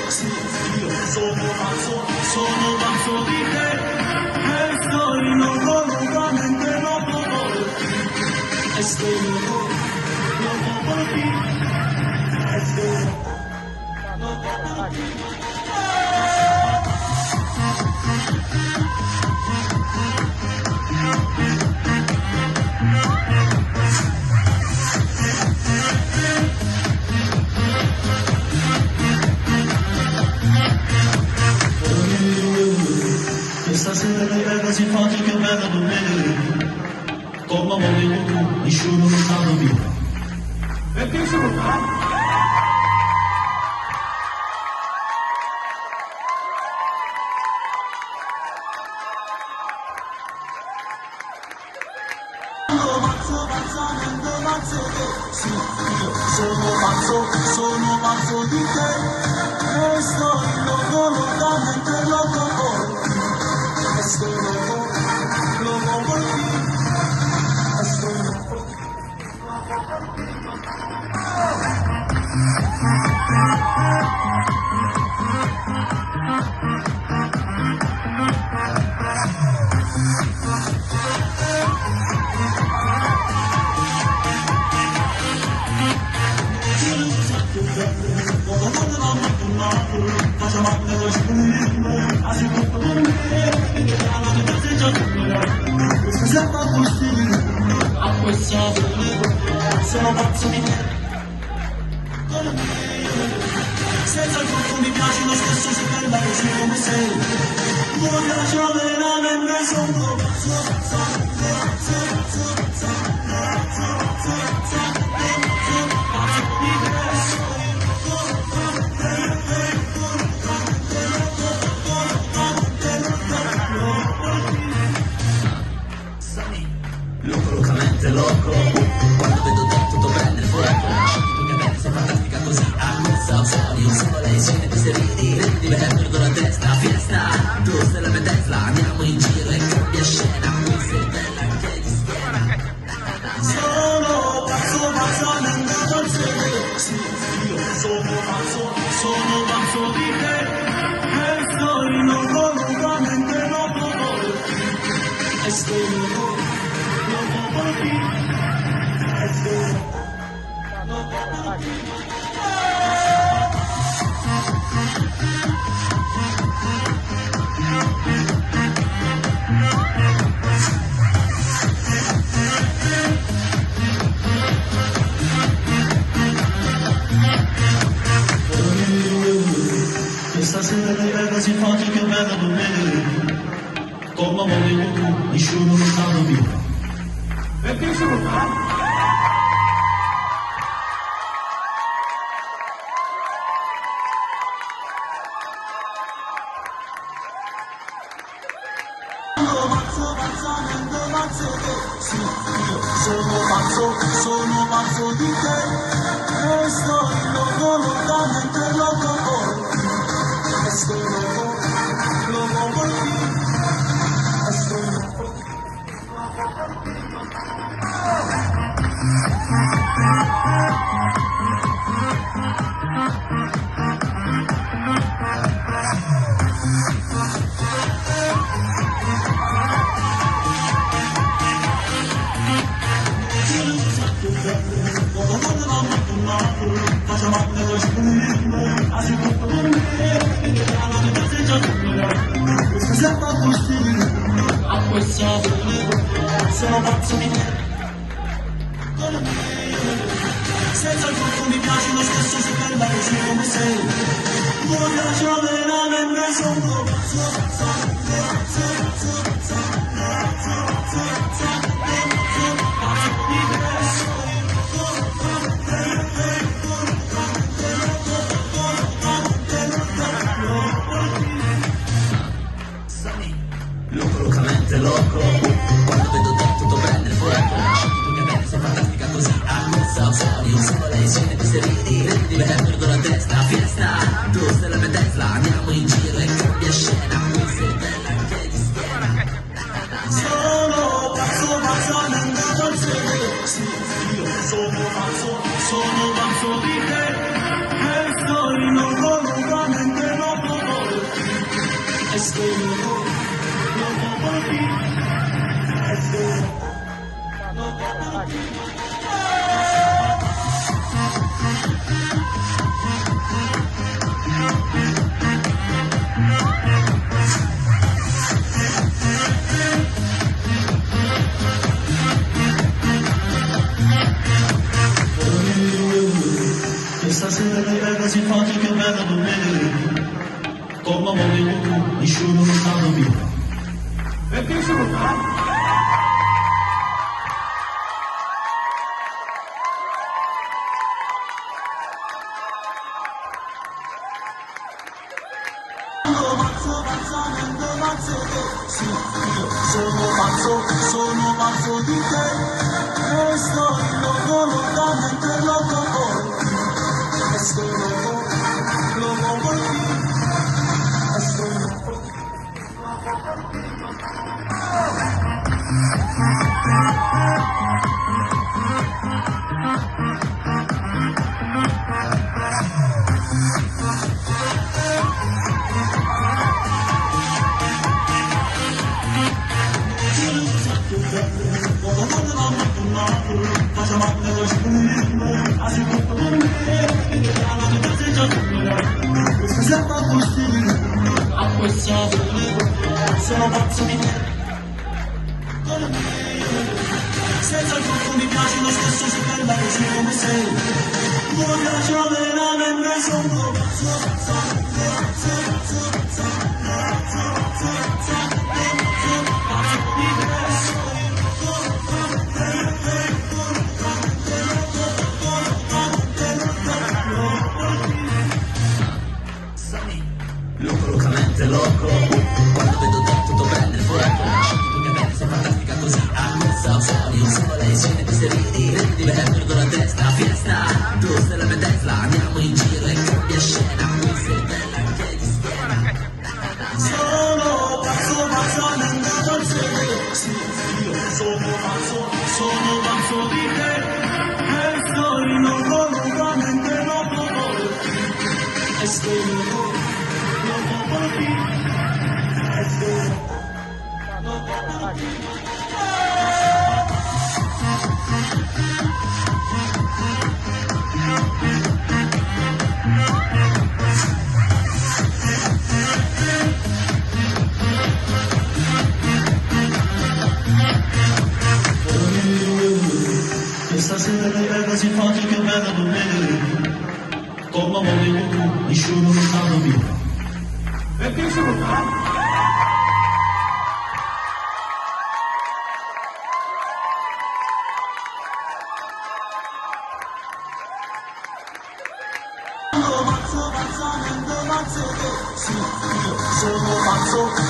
Sì, io sono pazzo di te. E soy locamente loco por ti. Estoy loco por ti. Estoy loco por ti. Questa sera mi vedo simpatico e bella da vedere. Come volevo tu, nessuno non sa da via. Perché si vota? Sì, io sono pazzo di te e sto locamente loco por ti. Estoy loco por ti. Estoy loco. Sono pazzo di te. Senza il tuo mi piace lo stesso, sei bella così come sei. Voglio veramente solo. locamente loco. Quando vedo te tutto prende il fuoco. Tu che bene, sei fantastica così. Accusa, suoni, un solo lei, scene di seridi. Ridi, perdo la testa, fiesta. Tu sei la mia Tesla, andiamo in giro e cambia scena. Qui sei bella anche di schiena. Sono pazzo nel dolce. Sì, io sono pazzo di te. E sto locamente loco. E sto loco per ti. E sto loco per ti. Stasera le ragazze simpatiche vedono me. Come volevo tu, nessuno non sta via. Perché si vuole? Sì, io sono pazzo di te. E sto locamente loco por ti. E sto loco por ti. E sto loco por ti. Sono pazzo di te. Senza il tutto mi piace lo stesso, sei bella così come sei. Mi piace veramente, sono pazzo locamente loco. Quando vedo te tutto prende il fuoco. Tu che bene, sei fantastica così. Accusa, suoni, un solo lei, scene di seridi. Ridi, perdo la testa, fiesta. Tu sei la mia Tesla, andiamo in giro e cambia scena. Qui sei bella anche di schiena. Sono pazzo nel dolce. Sì, io sono pazzo di te. E sto locamente loco por ti. E sto loco por ti. E sto loco per ti. Stasera le ragazze simpatiche vedono me. Come volevo tu, nessuno non sta via. Perché si vuole? Sì, io sono pazzo di te. E sto locamente loco por ti. E sto loco por ti. E sto loco por ti. Sono pazzo di te. Senza il tutto mi piace lo stesso, sei bella così come sei. Mi piace veramente, sono pazzo di te. Locamente loco. Quando vedo te tutto prende il fuoco. Tu che bene, sei fantastica così. Accusa, cosa suoni, un sole, scende ti sereni, ridi, perdo la testa, fiesta, tu sei la mia Tesla, andiamo in giro e cambia scena, qui sei bella anche di schiena. Sono pazzo di te, e sto locamente loco, e sto loco por ti, e sto loco por ti. Stasera che bella si fa, che bella non vedere, come volevo tu, nessuno non stava via. Perché sono qua?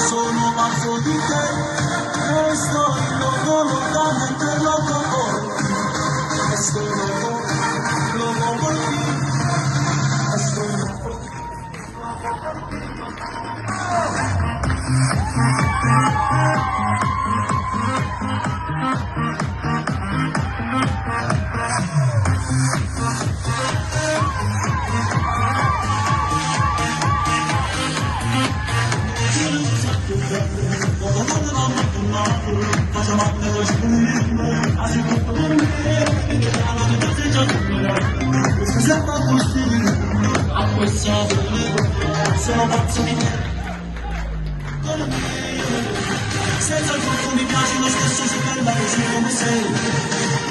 Sono pazzo di te, e sto locamente loco por ti, e sto loco por ti, e sto loco. Sono pazzo di te, senza il tutto mi piace lo stesso, sei bella così come sei,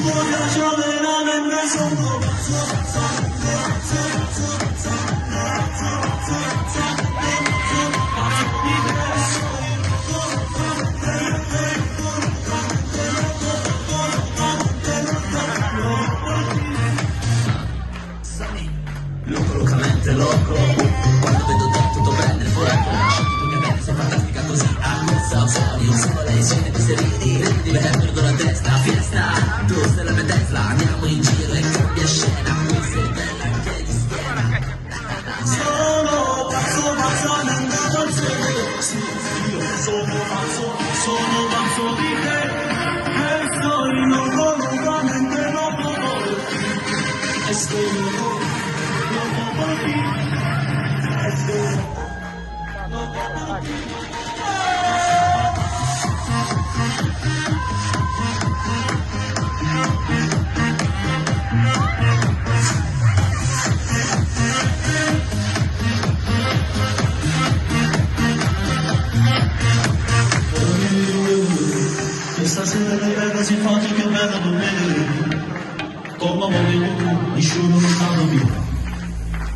mi piace veramente, sono pazzo di te. Locamente loco, quando vedo te tutto prende il fuoco, tu che bella sei fantastica così, cosa suoni, un sole, scende ti sereni, ridi, perdo la testa, fiesta, tu sei la mia Tesla, andiamo in giro e cambia scena, qui sei bella anche di schiena. Sono pazzo di te, e sto locamente loco por ti, e sto loco por ti, e sto loco por ti. Stasera che bella si fa, che bella non vedere, come volevo tu, nessuno non stava via.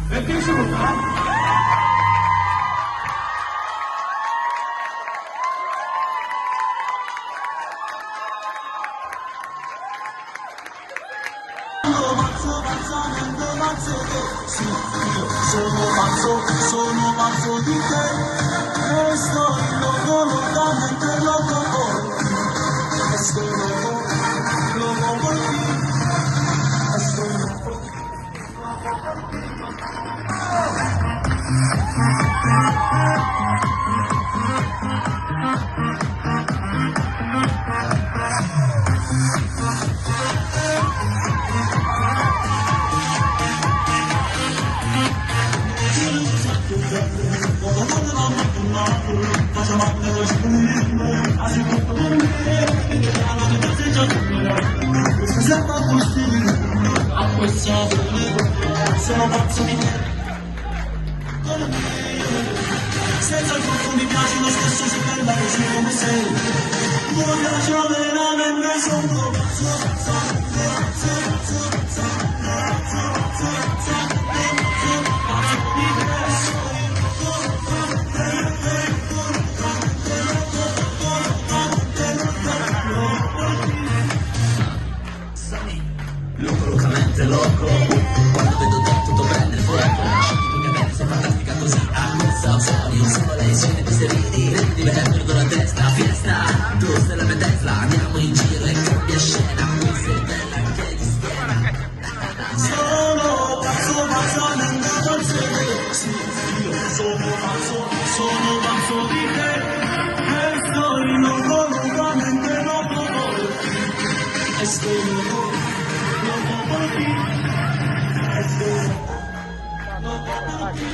Perché sono qua? Sono pazzo di te, e sto locamente loco por ti, e sto loco por ti, e sto loco. Sono pazzo di te, senza il tutto mi piace lo stesso, sei bella così come sei, mi piace veramente, sono pazzo di Locamente loco, quando vedo te tutto prende il fuoco, tu che bella sei fantastica così, accusa, suoni un sole, scene di sereni, ridi, perdo la testa, fiesta, tu sei la mia Tesla, andiamo in giro e cambia scena, tu sei bella che di schiena. Sono pazzo nel sedere, sì, io sono pazzo di te, e sto locamente loco por ti, estoy loco por ti, estoy loco por ti.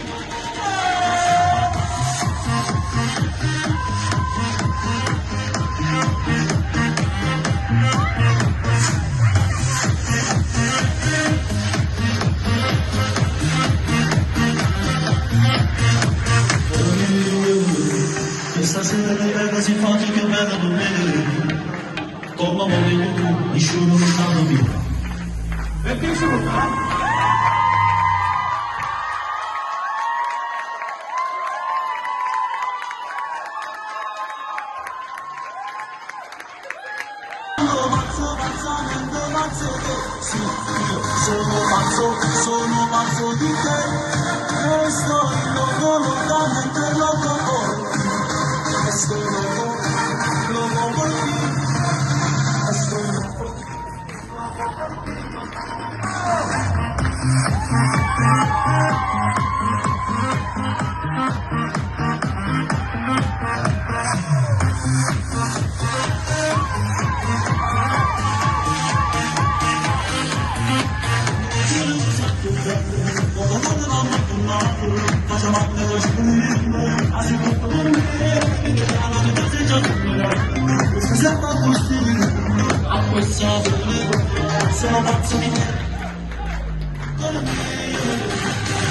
Stasera le ragazze infatti che vedo dormire, come volevi tu, nessuno non sta via. Perché si vota? Sì, io sono pazzo di te, e sto locamente loco por ti, estoy loco por ti, estoy loco por ti. Sono pazzo di te,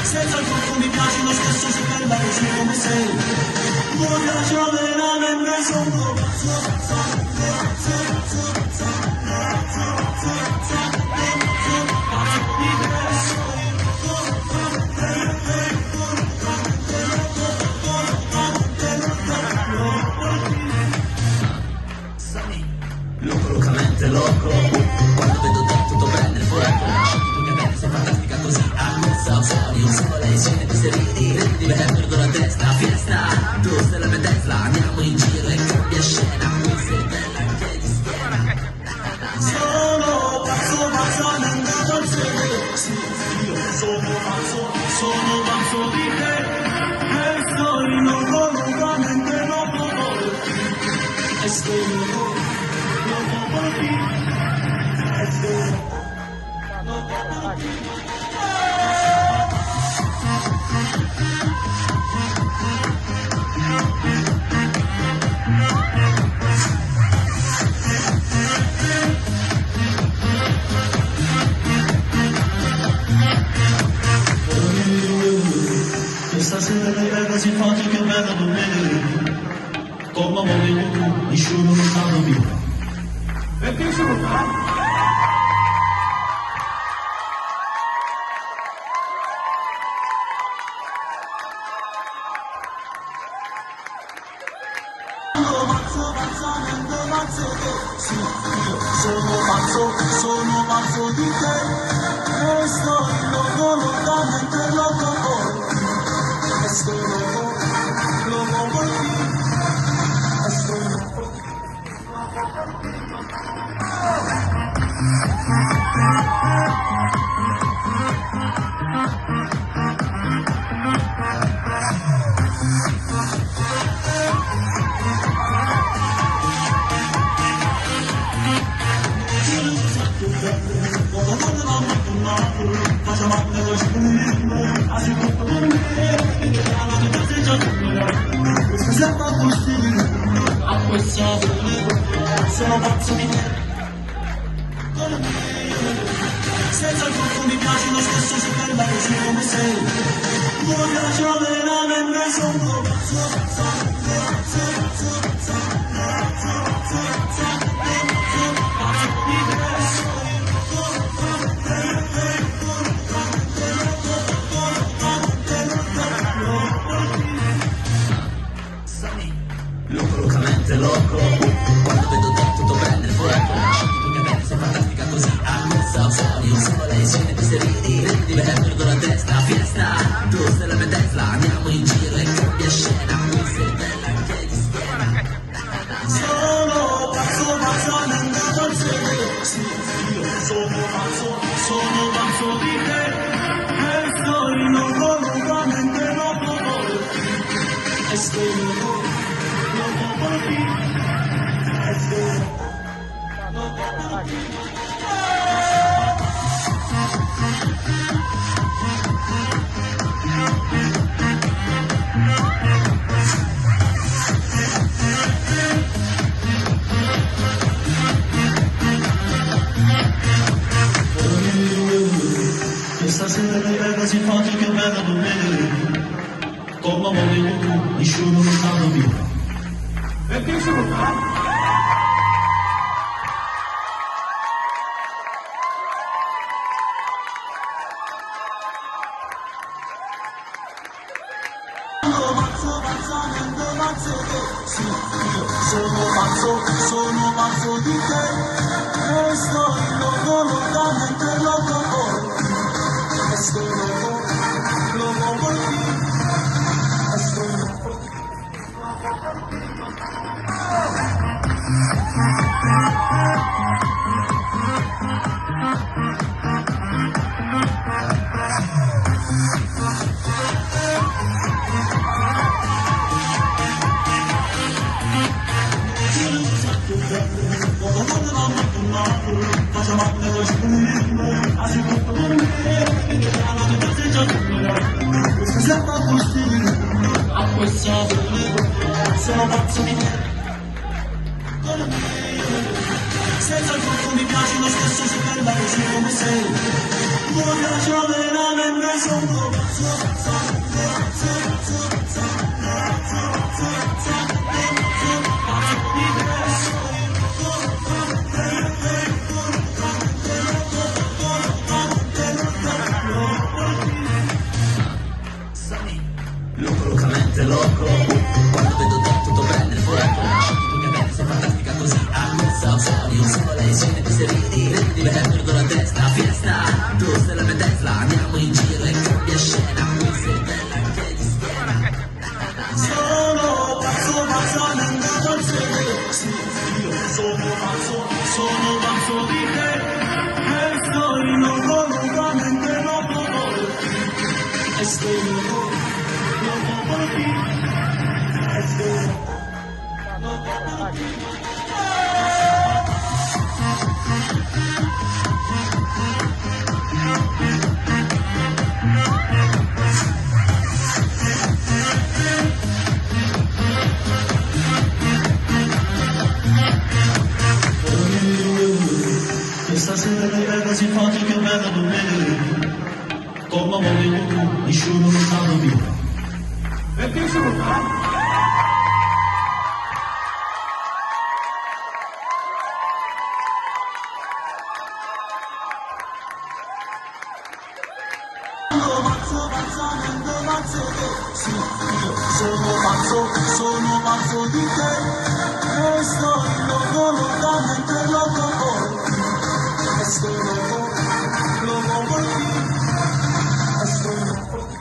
senza il tuo mi piace lo stesso se bella così come sei, non piace veramente sono pazzo di Locamente loco, quando vedo te tutto prende il fuoco, tu che bella sei fantastica così, accusa, suoni un sole, scene di sereni, ridi, perdo la testa, fiesta, tu sei la mia Tesla, andiamo in giro e cambia scena, tu sei bella che di schiena. Sono pazzo nel sedere, sì, io sono pazzo di te, e sto locamente loco por ti, estoy loco por ti, estoy loco por ti. Stasera le ragazze infatti che vedo dormire, come volevi tu, nessuno non sta via. Perché si vota? Sì, io sono pazzo di te, e sto locamente loco por ti, estoy loco por ti, estoy loco por ti. Sono pazzo di te, senza il tuo mi piace lo stesso se bella così come sei, non piace veramente sono pazzo di Locamente loco, quando vedo te tutto prende il fuoco, tu che bella sei fantastica così, accusa. cosa, suoni un sole, insieme ti sereni, rendi, me perdo la testa, fiesta, tu sei la mia Tesla, andiamo in giro e cambia scena, qui sei bella anche di schiena. Sono pazzo nel dolce, sì, io sono pazzo di te, e sto locamente loco, e sto loco por ti, e sto loco por ti. Stasera mi vedo si fa che bella dormire, come volevo tu, nessuno lo sa via. Perché si può fare? Sì, io sono pazzo di te, e sto locamente loco por ti, e sto loco por ti, e sto loco por ti. Sono pazzo di te, senza il tuo mi piace lo stesso, sei bella così come sei, mi piace veramente, sono locamente loco, quando vedo te tutto prende il fuoco, tu che bella sei fantastica così, a cosa suoni un sole, insieme ti sereni, rendi, me perdo la testa, fiesta, tu sei la mia Tesla, andiamo in giro e cambia scena, qui sei bella anche di schiena. sono pazzo nel dolce, sì, io sono pazzo di te, e sto locamente loco por ti, e sto loco por ti, e sto loco por ti. Stasera mi vedo si fa che bella dormire, come volevo tu, nessuno lo sa via. Perché si può fare? Sì, io sono pazzo di te, e sto locamente loco por ti, e sto loco por ti, e sto loco por ti.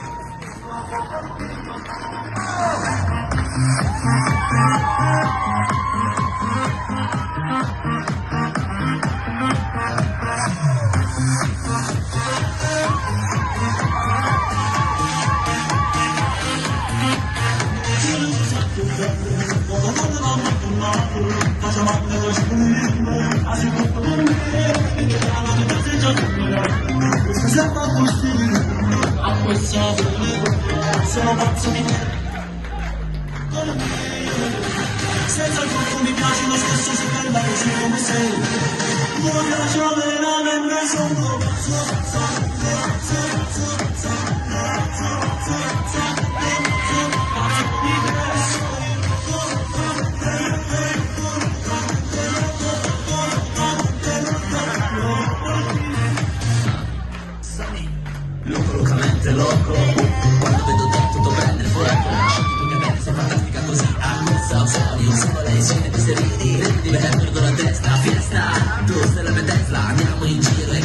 Sono pazzo di te, senza il tuo mi piace lo stesso, sei bella così come sei, mi piace veramente, sono pazzo locamente loco, quando vedo te tutto prende il fuoco, tu che bella sei fantastica così, a cosa suoni un sole, insieme ti sereni, rendi, me perdo la testa, fiesta, tu sei la mia Tesla, andiamo in giro e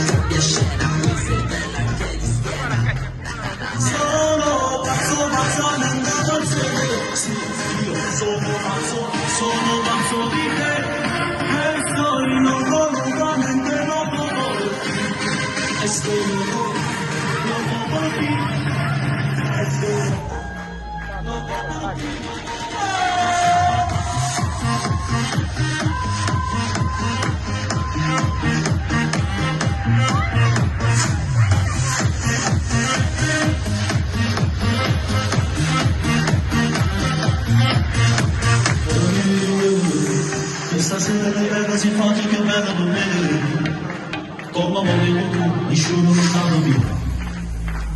Questa sera le ragazzi fanno che vengono a me. Come volevo tu, nessuno mi sta via.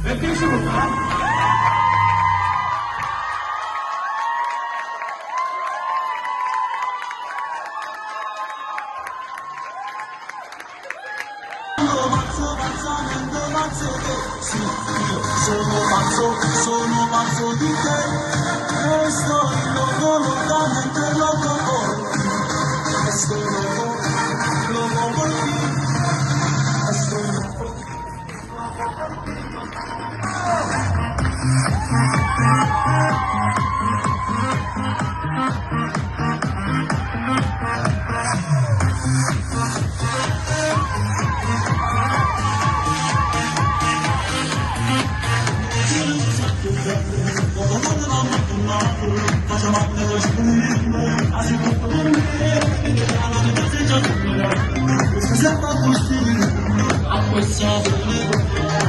Perché si vuole? Sono pazzo di te e sto lontano loco por ti. Estoy loco por ti. Estoy loco.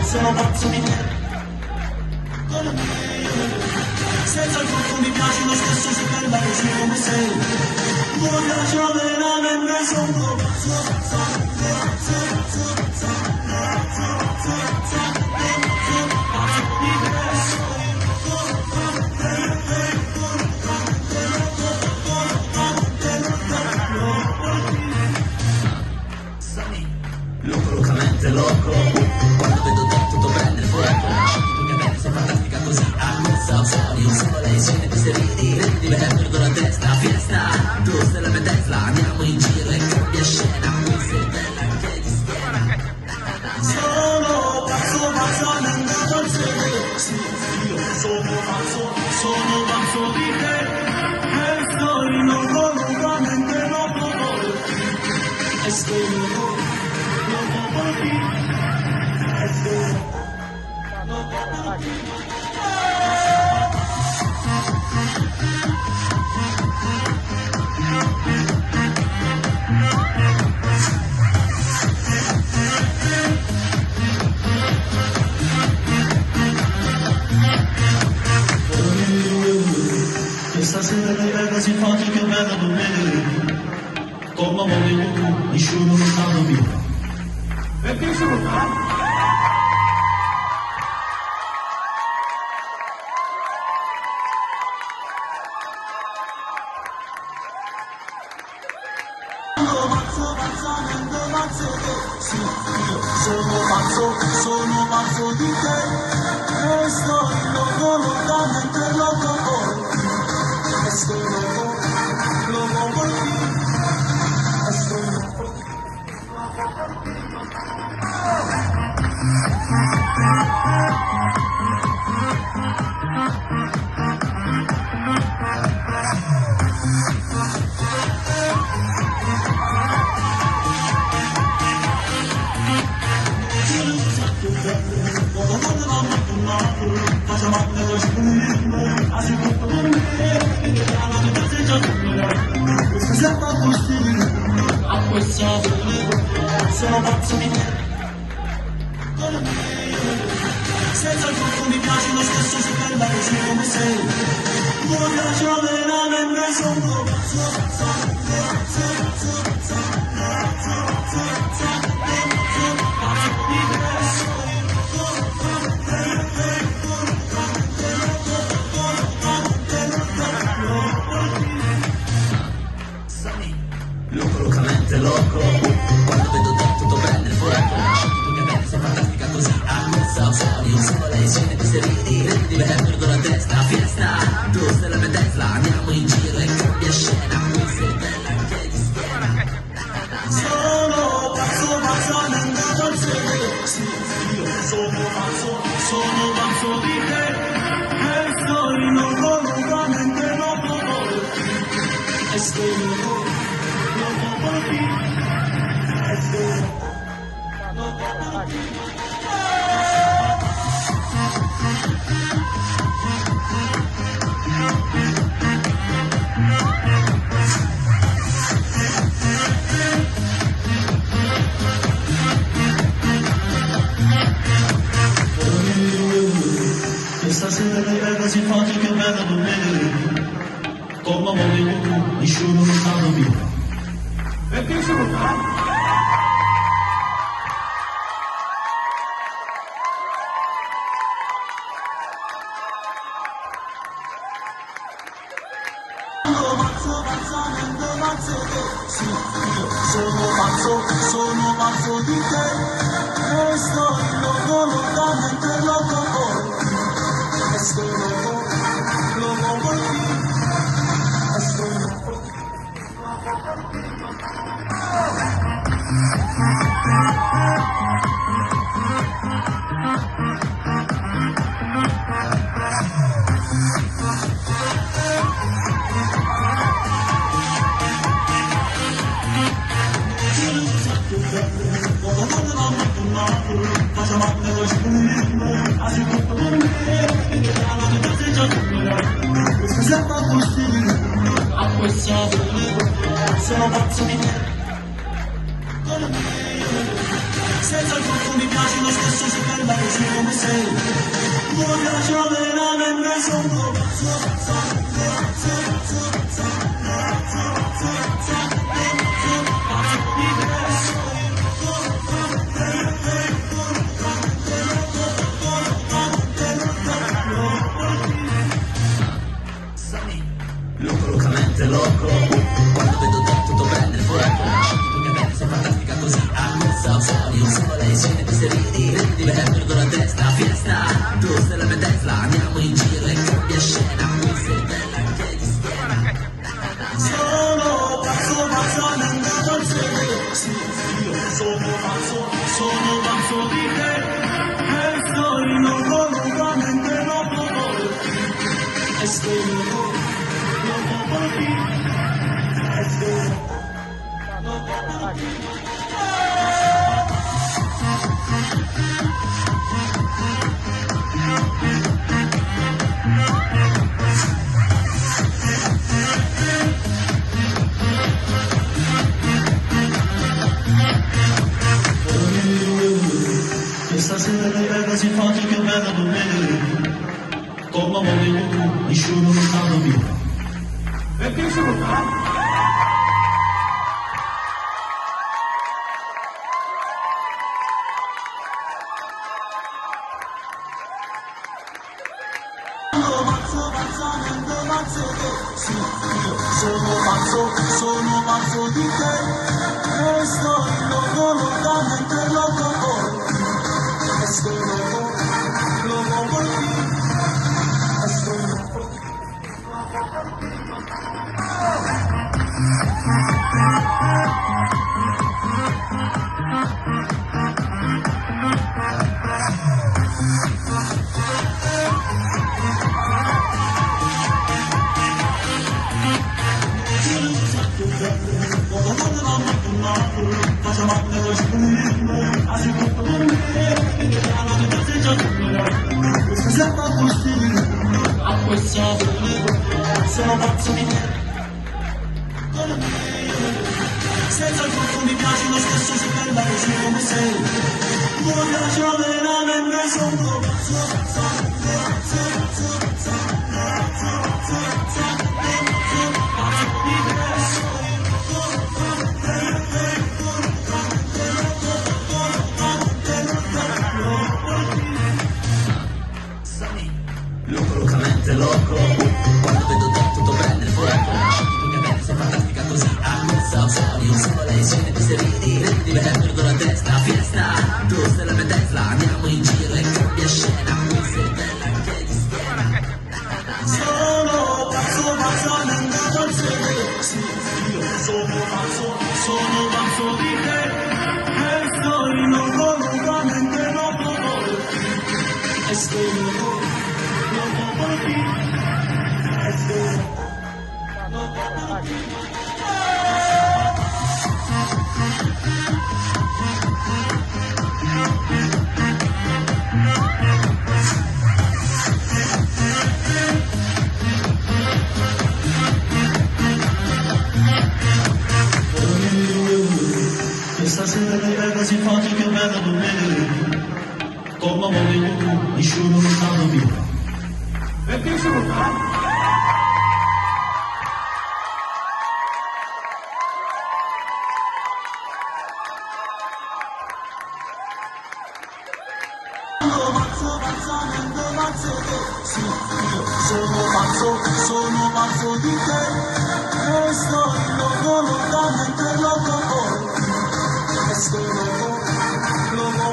Sono pazzo di te. Senza il tuo mi piace lo stesso se bella così come sei. Non piace veramente sono locamente loco. Quando vedo te tutto prende il fuoco. Tu che bene, sei fantastica così. Ammazza, soli, un solo lei, scende di seridi. Ridi, perdo la testa, fiesta. Tu sei la mia Tesla, andiamo in giro e cambia scena. Tu sei bella anche di schiena. Sono pazzo, non dolce. Sì, io sono pazzo di te. E sto locamente loco por ti. Estoy loco por ti. Estoy loco por ti. Questa sera le ragazzi fanno che vengono a me. Come volevo tu, nessuno mi sta via. Perché si vuole? Sì, io sono pazzo di te e sto lontano loco por ti. Estoy loco por ti. Estoy loco. Sono pazzo di te. Senza il tuo mi piace lo stesso se bella così come sei. Non piace veramente sono pazzo di locamente loco. Quando vedo te tutto prende il fuoco. Tu che bene, sei fantastica così. Ammazza, soli, un solo lei, scende di seridi. Ridi, perdo la testa, fiesta. Tu sei la mia Tesla, andiamo in giro e cambia scena. Tu sei bella anche di schiena. Sono pazzo, non dolce. Sì, io sono pazzo di te e sto locamente loco por ti. Estoy loco por ti. Estoy loco por ti. Stasera le ragazze infatti che bella dormire, come volevo tu, nessuno mi sta via. Perché si vuole? Sì, io sono pazzo di te, e sto loco mentre loco por ti, estoy loco por ti, estoy loco. Sono pazzo di te, senza il tutto mi piace lo stesso, sei bella così come sei, mi piace veramente, sono locamente loco, quando vedo te tutto prende il fuoco, tu che bene sei fantastica così, accusa suoni un sole, scene di sereni, ridi bene perdo la testa, fiesta, tu sei la mia Tesla, andiamo in giro e cambia scena, qui sei bella anche di schiena. sono pazzo nel sì, io sono pazzo di te, e sto locamente loco por ti, estoy loco por ti, estoy loco por ti. Stasera le ragazze infatti che bella dormire, come volevo tu, nessuno mi sta via. Perché si vuole? Sì, io sono pazzo di te, e sto loco mentre loco por ti, estoy loco por ti, estoy loco. Sono pazzo di te, senza il tutto mi piace lo stesso, sei bella così come sei, mi piace veramente, sono pazzo locamente loco, quando vedo te tutto prende il fuoco, tu che bene sei fantastica così, accusa suoni un sole, scene di sereni, ridi bene perdo la testa, fiesta, tu sei la mia Tesla, andiamo in giro e cambia scena, qui sei bella anche di schiena. sono pazzo nel sì, io sono pazzo di te, e sto locamente loco por ti, estoy loco por ti, estoy loco por ti. fate che bella per me, come volevo tu, nessuno mi sta via. Perché si vota? Sono pazzo di te e sto lontano per loco poi e sto loco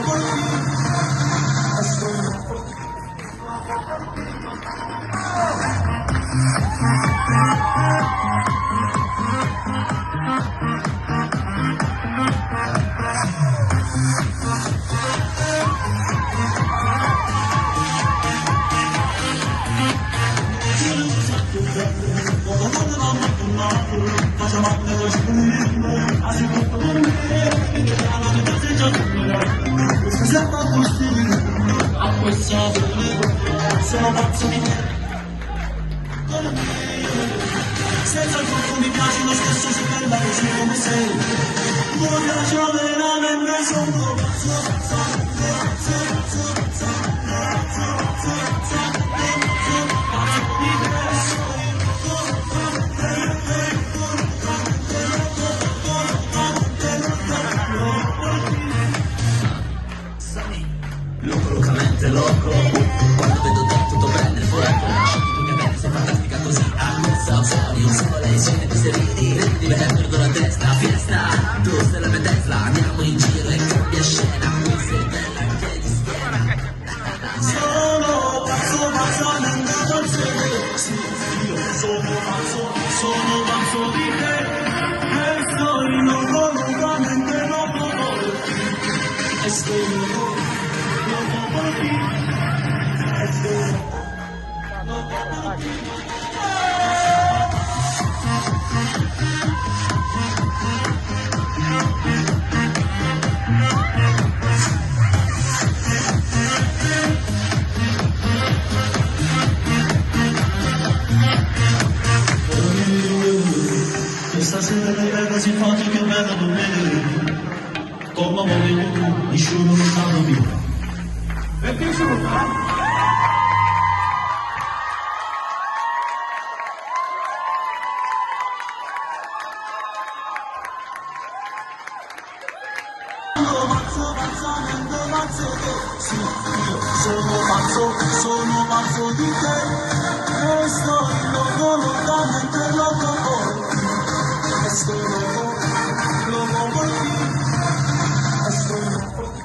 per te e sto sono pazzo di te. Senza il tuo mi piace lo stesso, sei bella così come sei. Mi piace veramente, sono pazzo di te. Locamente loco, quando vedo te tutto prende fuoco. Tu che bene, sei fantastica così. Ammazza, suoni un solo lei, scene di seridi. Ridi, me ne perdo la testa, fiesta. Tu sei la mia Tesla, andiamo in giro e cambia scena. Tu sei bella anche di schiena. Sono pazzo, non sì, io sono pazzo di te. E sto locamente loco, e sto loco per te, e sto loco per te. Stasera le belle si fanno che bella per me, come volevo tu, nessuno mi sta via. Perché si vota? Sì, io sono pazzo di te e sto lontano per loco poi e sto loco per te e sto loco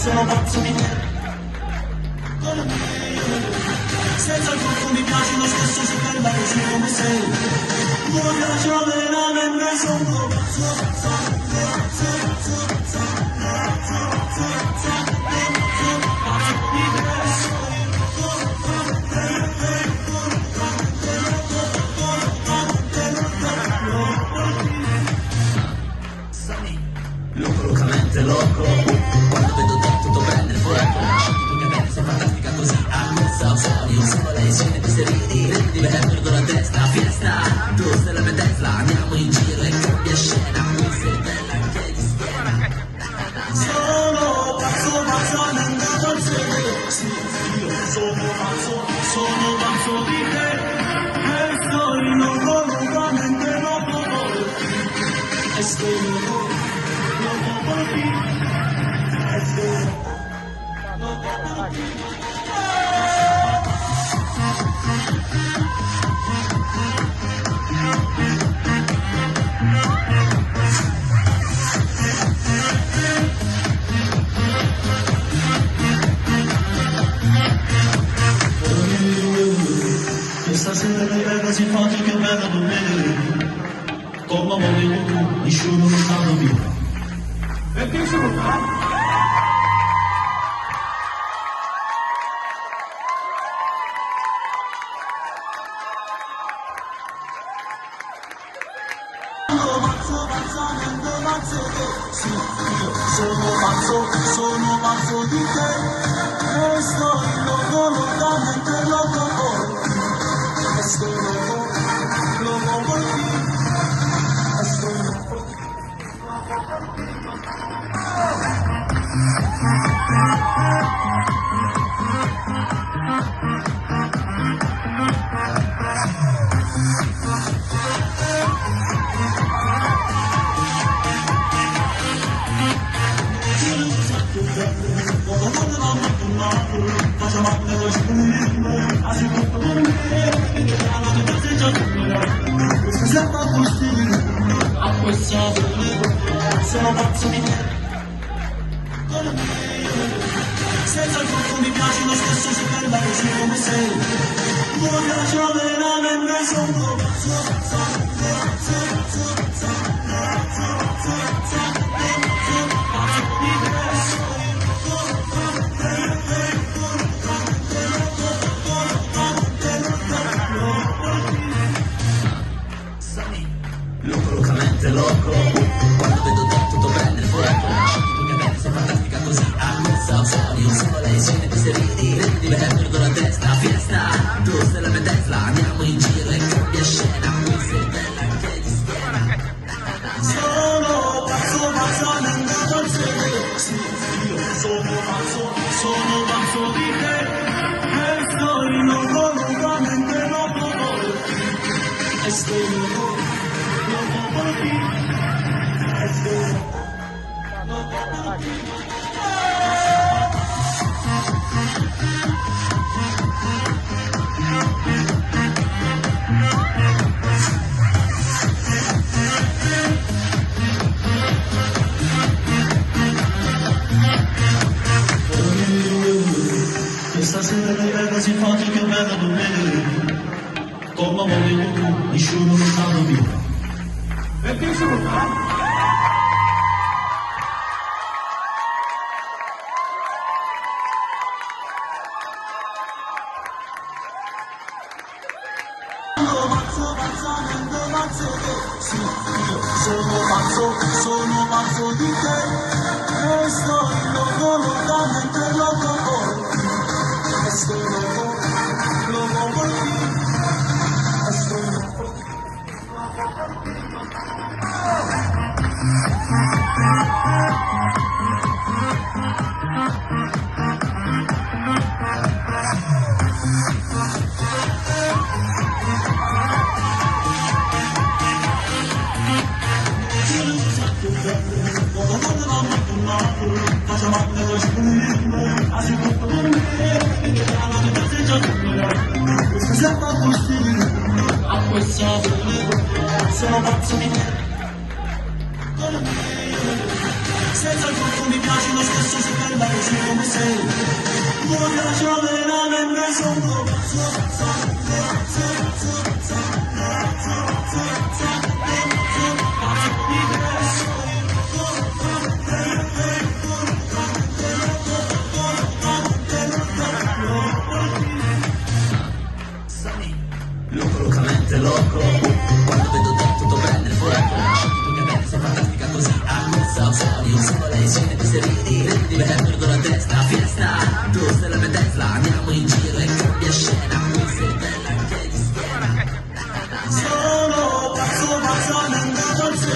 sono pazzo di te. Senza il tuo mi piace lo stesso, sei bella così come sei. Mi piace veramente, sono pazzo di te. Locamente loco, quando vedo te tutto prende fuoco. Tu che bene, sei fantastica così. Ammazza, suoni un solo lei, scene di seridi. Ridi, me ne perdo la testa, fiesta. Tu sei la mia Tesla, andiamo in giro e cambia scena. Tu sei bella anche di schiena. Sono pazzo, non sì, io sono pazzo di te e sto locamente loco e sto loco per te e sto loco per te. Stasera le belle si fanno che bella per me, come volevo tu, nessuno mi sta via. Perché si vota? Sono pazzo di te e sto locamente loco por ti. Estoy loco por ti. Estoy loco. Sono pazzo di te. Senza il corpo mi piace lo stesso se bella così come sei. Non piace veramente sono locamente loco. Quando vedo te tutto prende il fuoco. Tu che bene sei fantastica così. Acquista suoni un solo lei scene di seridi. Ridi me perdo la testa, fiesta. Tu sei la mia Tesla, andiamo in giro e cambia scena. Qui sei bella anche di schiena. Sono pazzamente dolce. Sì, io sono pazzo di te. E sto locamente loco por ti. Estoy loco por ti. Estoy loco por ti. Stasera mi vedo simpatico e bello dormire. Come volevo tu, nessuno mi sta via. Perché si vuole? Sì, io sono pazzo di te e sto locamente loco por ti. Estoy loco por ti. Estoy loco. Sono pazzo di te. Senza il corpo mi piace lo stesso se bella così come sei. Non piace veramente sono pazzo locamente loco. Quando vedo te tutto prende il fuoco. Tu che bene sei fantastica così. Acquista suoni un solo lei scene di seridi. Ridi me perdo la testa, fiesta. Tu sei la mia Tesla, andiamo in giro e cambia scena. Qui sei bella anche di schiena. Sono pazzamente dolce.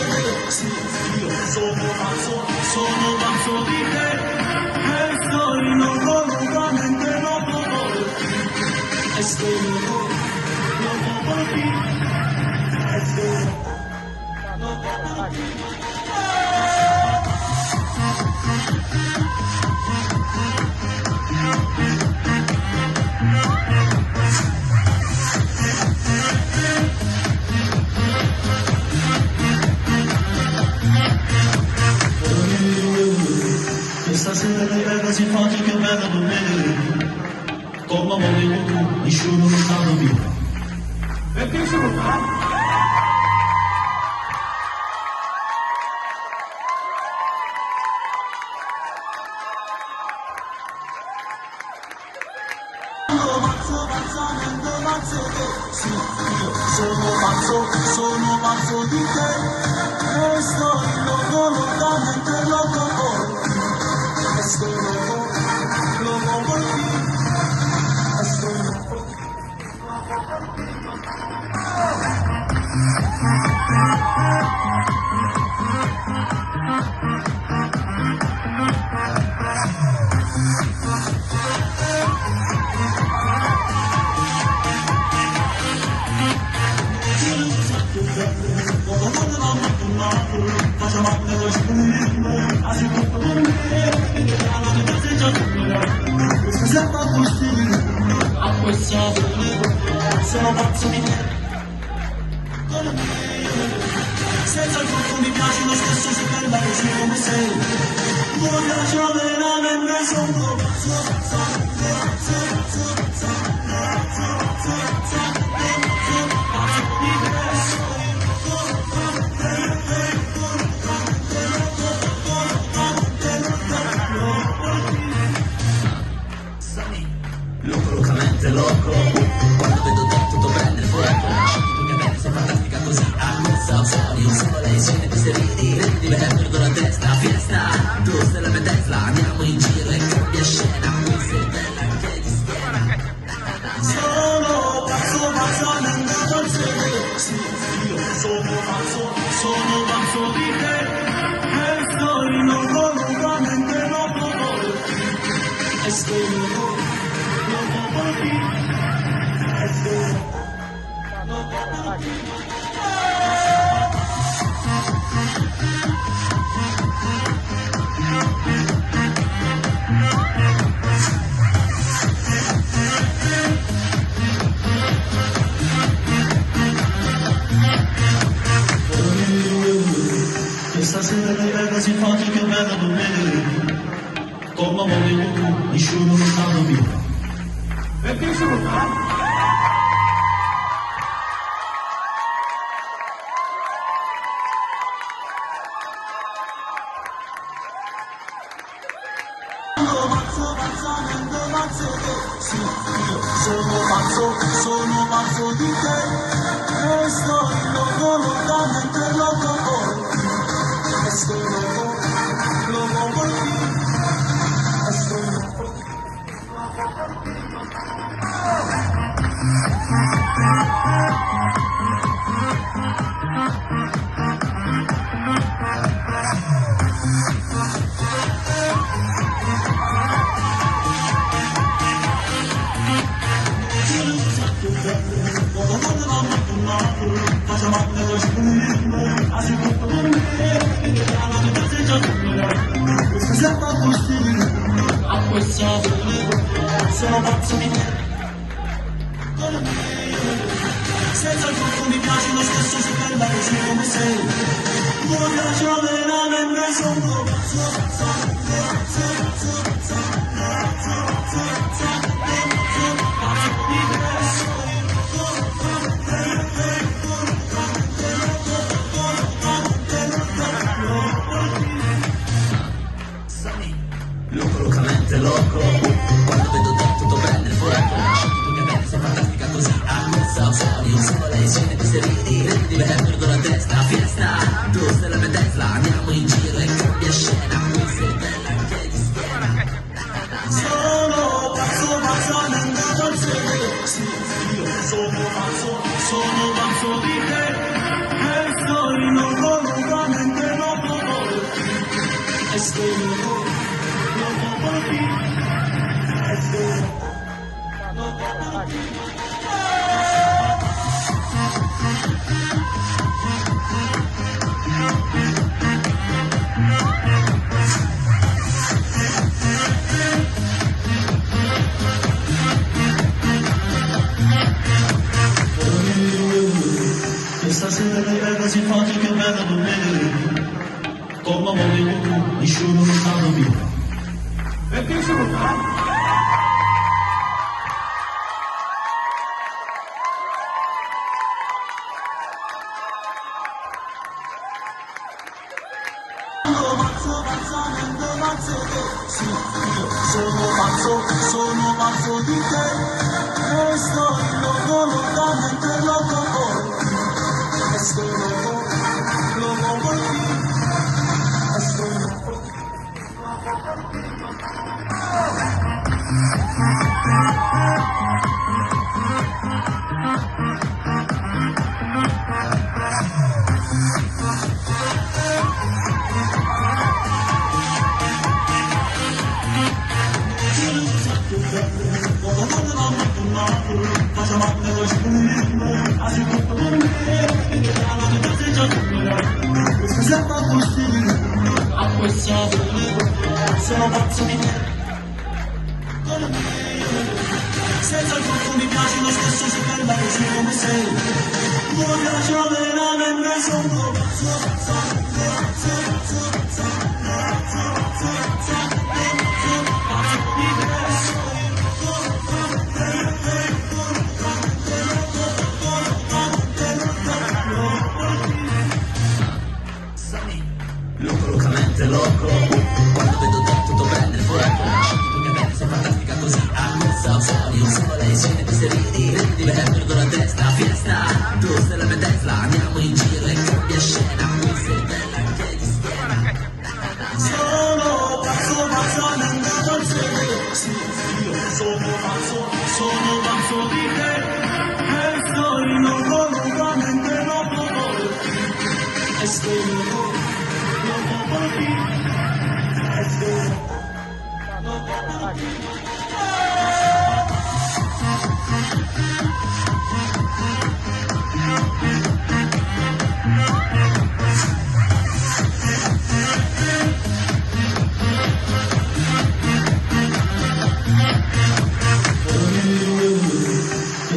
Sì, io sono pazzo di te e sto locamente loco por ti. Estoy loco por ti. Estoy loco por ti. Stasera mi vedo simpatico e bello dormire. Come volevo tu, nessuno mi sta via. Perché si vuole? sono pazzo di te, e sto loco, lontano interlocutore, e sto loco por ti, e sto loco. Sono pazzo di te, senza il tutto mi piace lo stesso, sei bella così come sei, mi piace veramente, sono pazzo di te. Locamente loco, quando vedo te tutto prende fuoco. Tu che bene, sei fantastica così. Accusa, suoni, un solo lei, scende di seridi. Rendi bene, perdo la testa, fiesta. Tu sei la mia Tesla, andiamo in giro e cambia scena. Tu sei bella anche di schiena. Sono pazzamente dolce, sì, io sono pazzo di te, e sto locamente loco por ti, e sto loco por ti, e sto loco por ti. Stasera mi vedo simpatico e bello per me, come volevo tu, nessuno mi sta via. Perché si vota? Sì, io sono pazzo di te, e sto lontano interlocutore, e sto loco por ti, e sto loco. Sono pazzo di te, senza il tutto mi piace lo stesso, sei bella così come sei, mi piace veramente, sono pazzo di Locamente loco, quando vedo te tutto prende fuoco. Tu che bene, sei fantastica così. Accusa, suoni, un solo lei, scende di seridi. Rendi bene, perdo la testa, fiesta. Tu sei la mia Tesla, andiamo in giro e cambia scena. Tu sei bella anche di schiena. Sono pazzamente dolce, sì, io sono pazzo di te, e sto locamente loco por ti, e sto loco por ti, e sto loco por ti. Stasera mi vedo simpatico e bello per me, come volevo tu, nessuno mi sta via. Perché si vota? Sì, io sono pazzo di te, e sto lontano interlocutore, estoy loco por ti, estoy loco. Sono pazzo di te, senza il tuo mi piace lo stesso se bella così come sei, mi piace veramente sono locamente loco, quando vedo te tutto prende il fuoco, tu che bene sei fantastica così, ammazza sogni, un solo lei scende di seridi, ridi perdo la testa, fiesta, tu sei la mia Tesla, andiamo in giro e cambia scena, tu sei bella anche di schiena. sono pazzo nel sì, io sono pazzo di te, e soy locamente loco por ti, estoy loco por ti, estoy loco por ti.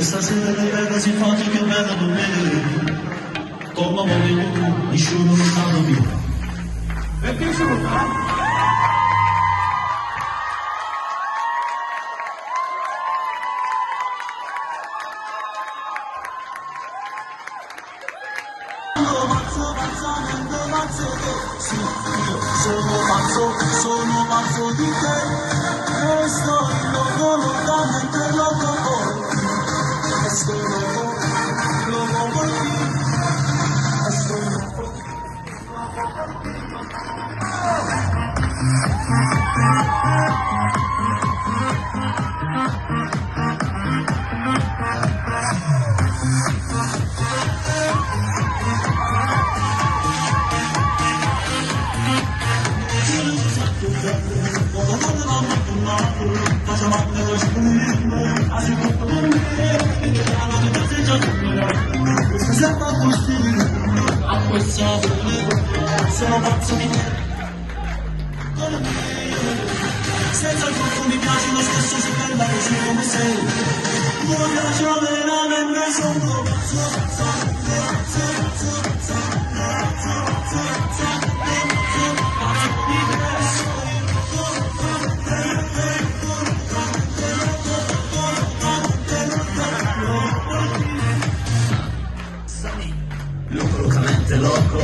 Stasera le ragazze fate che bella dormire, come volevo tu, nessuno mi sta via. Perché si vota? Sì, io sono pazzo di te, e sto locamente loco por ti, estoy loco por ti, estoy loco. Sono pazzo di te, senza il tuo mi piace lo stesso se bella così come sei, mi piace veramente sono locamente loco,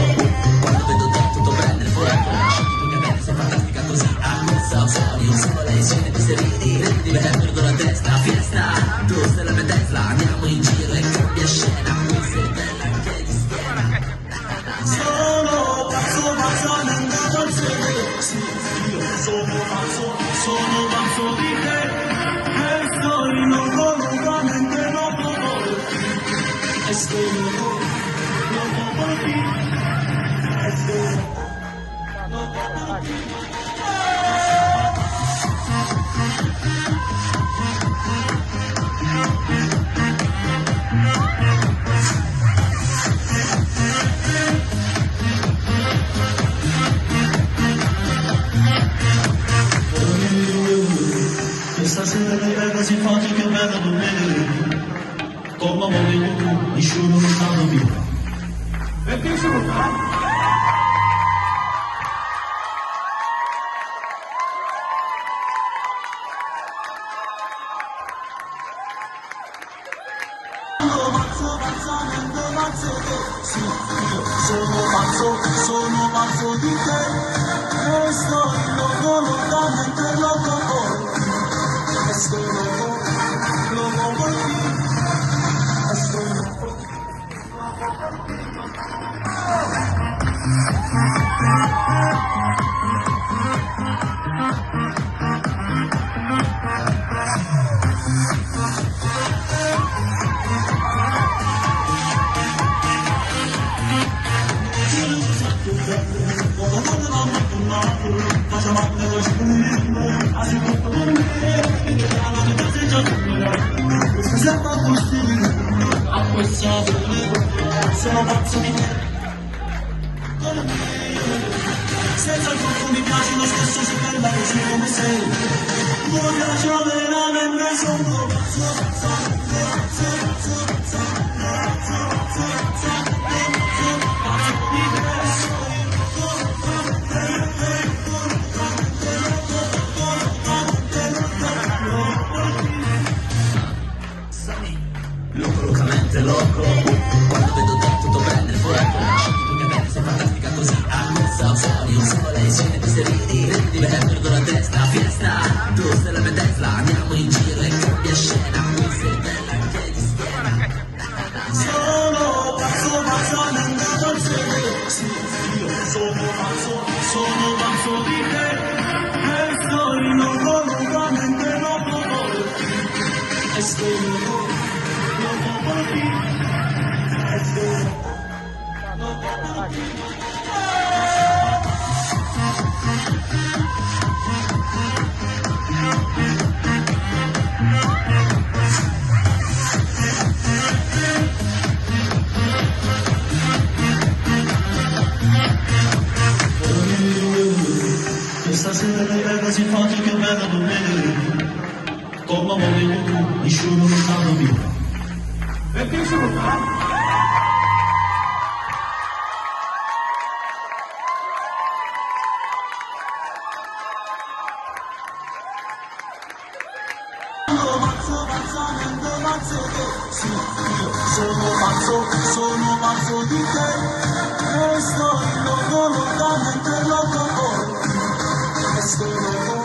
quando vedo te tutto prende il fuoco, tu che bene sei fantastica così, ammazza sogni, un solo lei scende di seridi, ridi perdo la testa, fiesta, tu sei la mia Tesla, andiamo in giro e cambia scena, tu sei bella anche di schiena. sono pazzo nel sì, io sono pazzo di te, e soy locamente loco por ti, estoy loco por ti, estoy loco por ti. Stasera le ragazze fate che bella dormire, come volevo tu, nessuno mi sta via. Perché si vota? Sì, io sono pazzo di te, e sto locamente loco por ti, estoy loco por ti, estoy loco. sono pazzo di te. Senza il trucco mi piaci lo stesso se bella così come sei. Mi piace veramente, sono locamente loco. Quando vedo te tutto prende il fuoco. Tu che bene, sei fantastica così. A cosa suoni un sole, insieme ti sereni. Ridi, me perdo la testa, fiesta. Tu sei la mia Tesla, andiamo in giro e cambia scena. Qui sei bella anche di schiena. sono pazzo, pazzamente dolce. Sì, io sono pazzo di te. E sto locamente loco por ti. E sto loco por ti. E sto loco por ti. Questa sera mi vedo si fa che bella dormire. Come volevo tu, nessuno lo sa più. Perché si può fare? Pazzamente pazzo che sì, io sono pazzo di te. E sto locamente loco por ti. E sto loco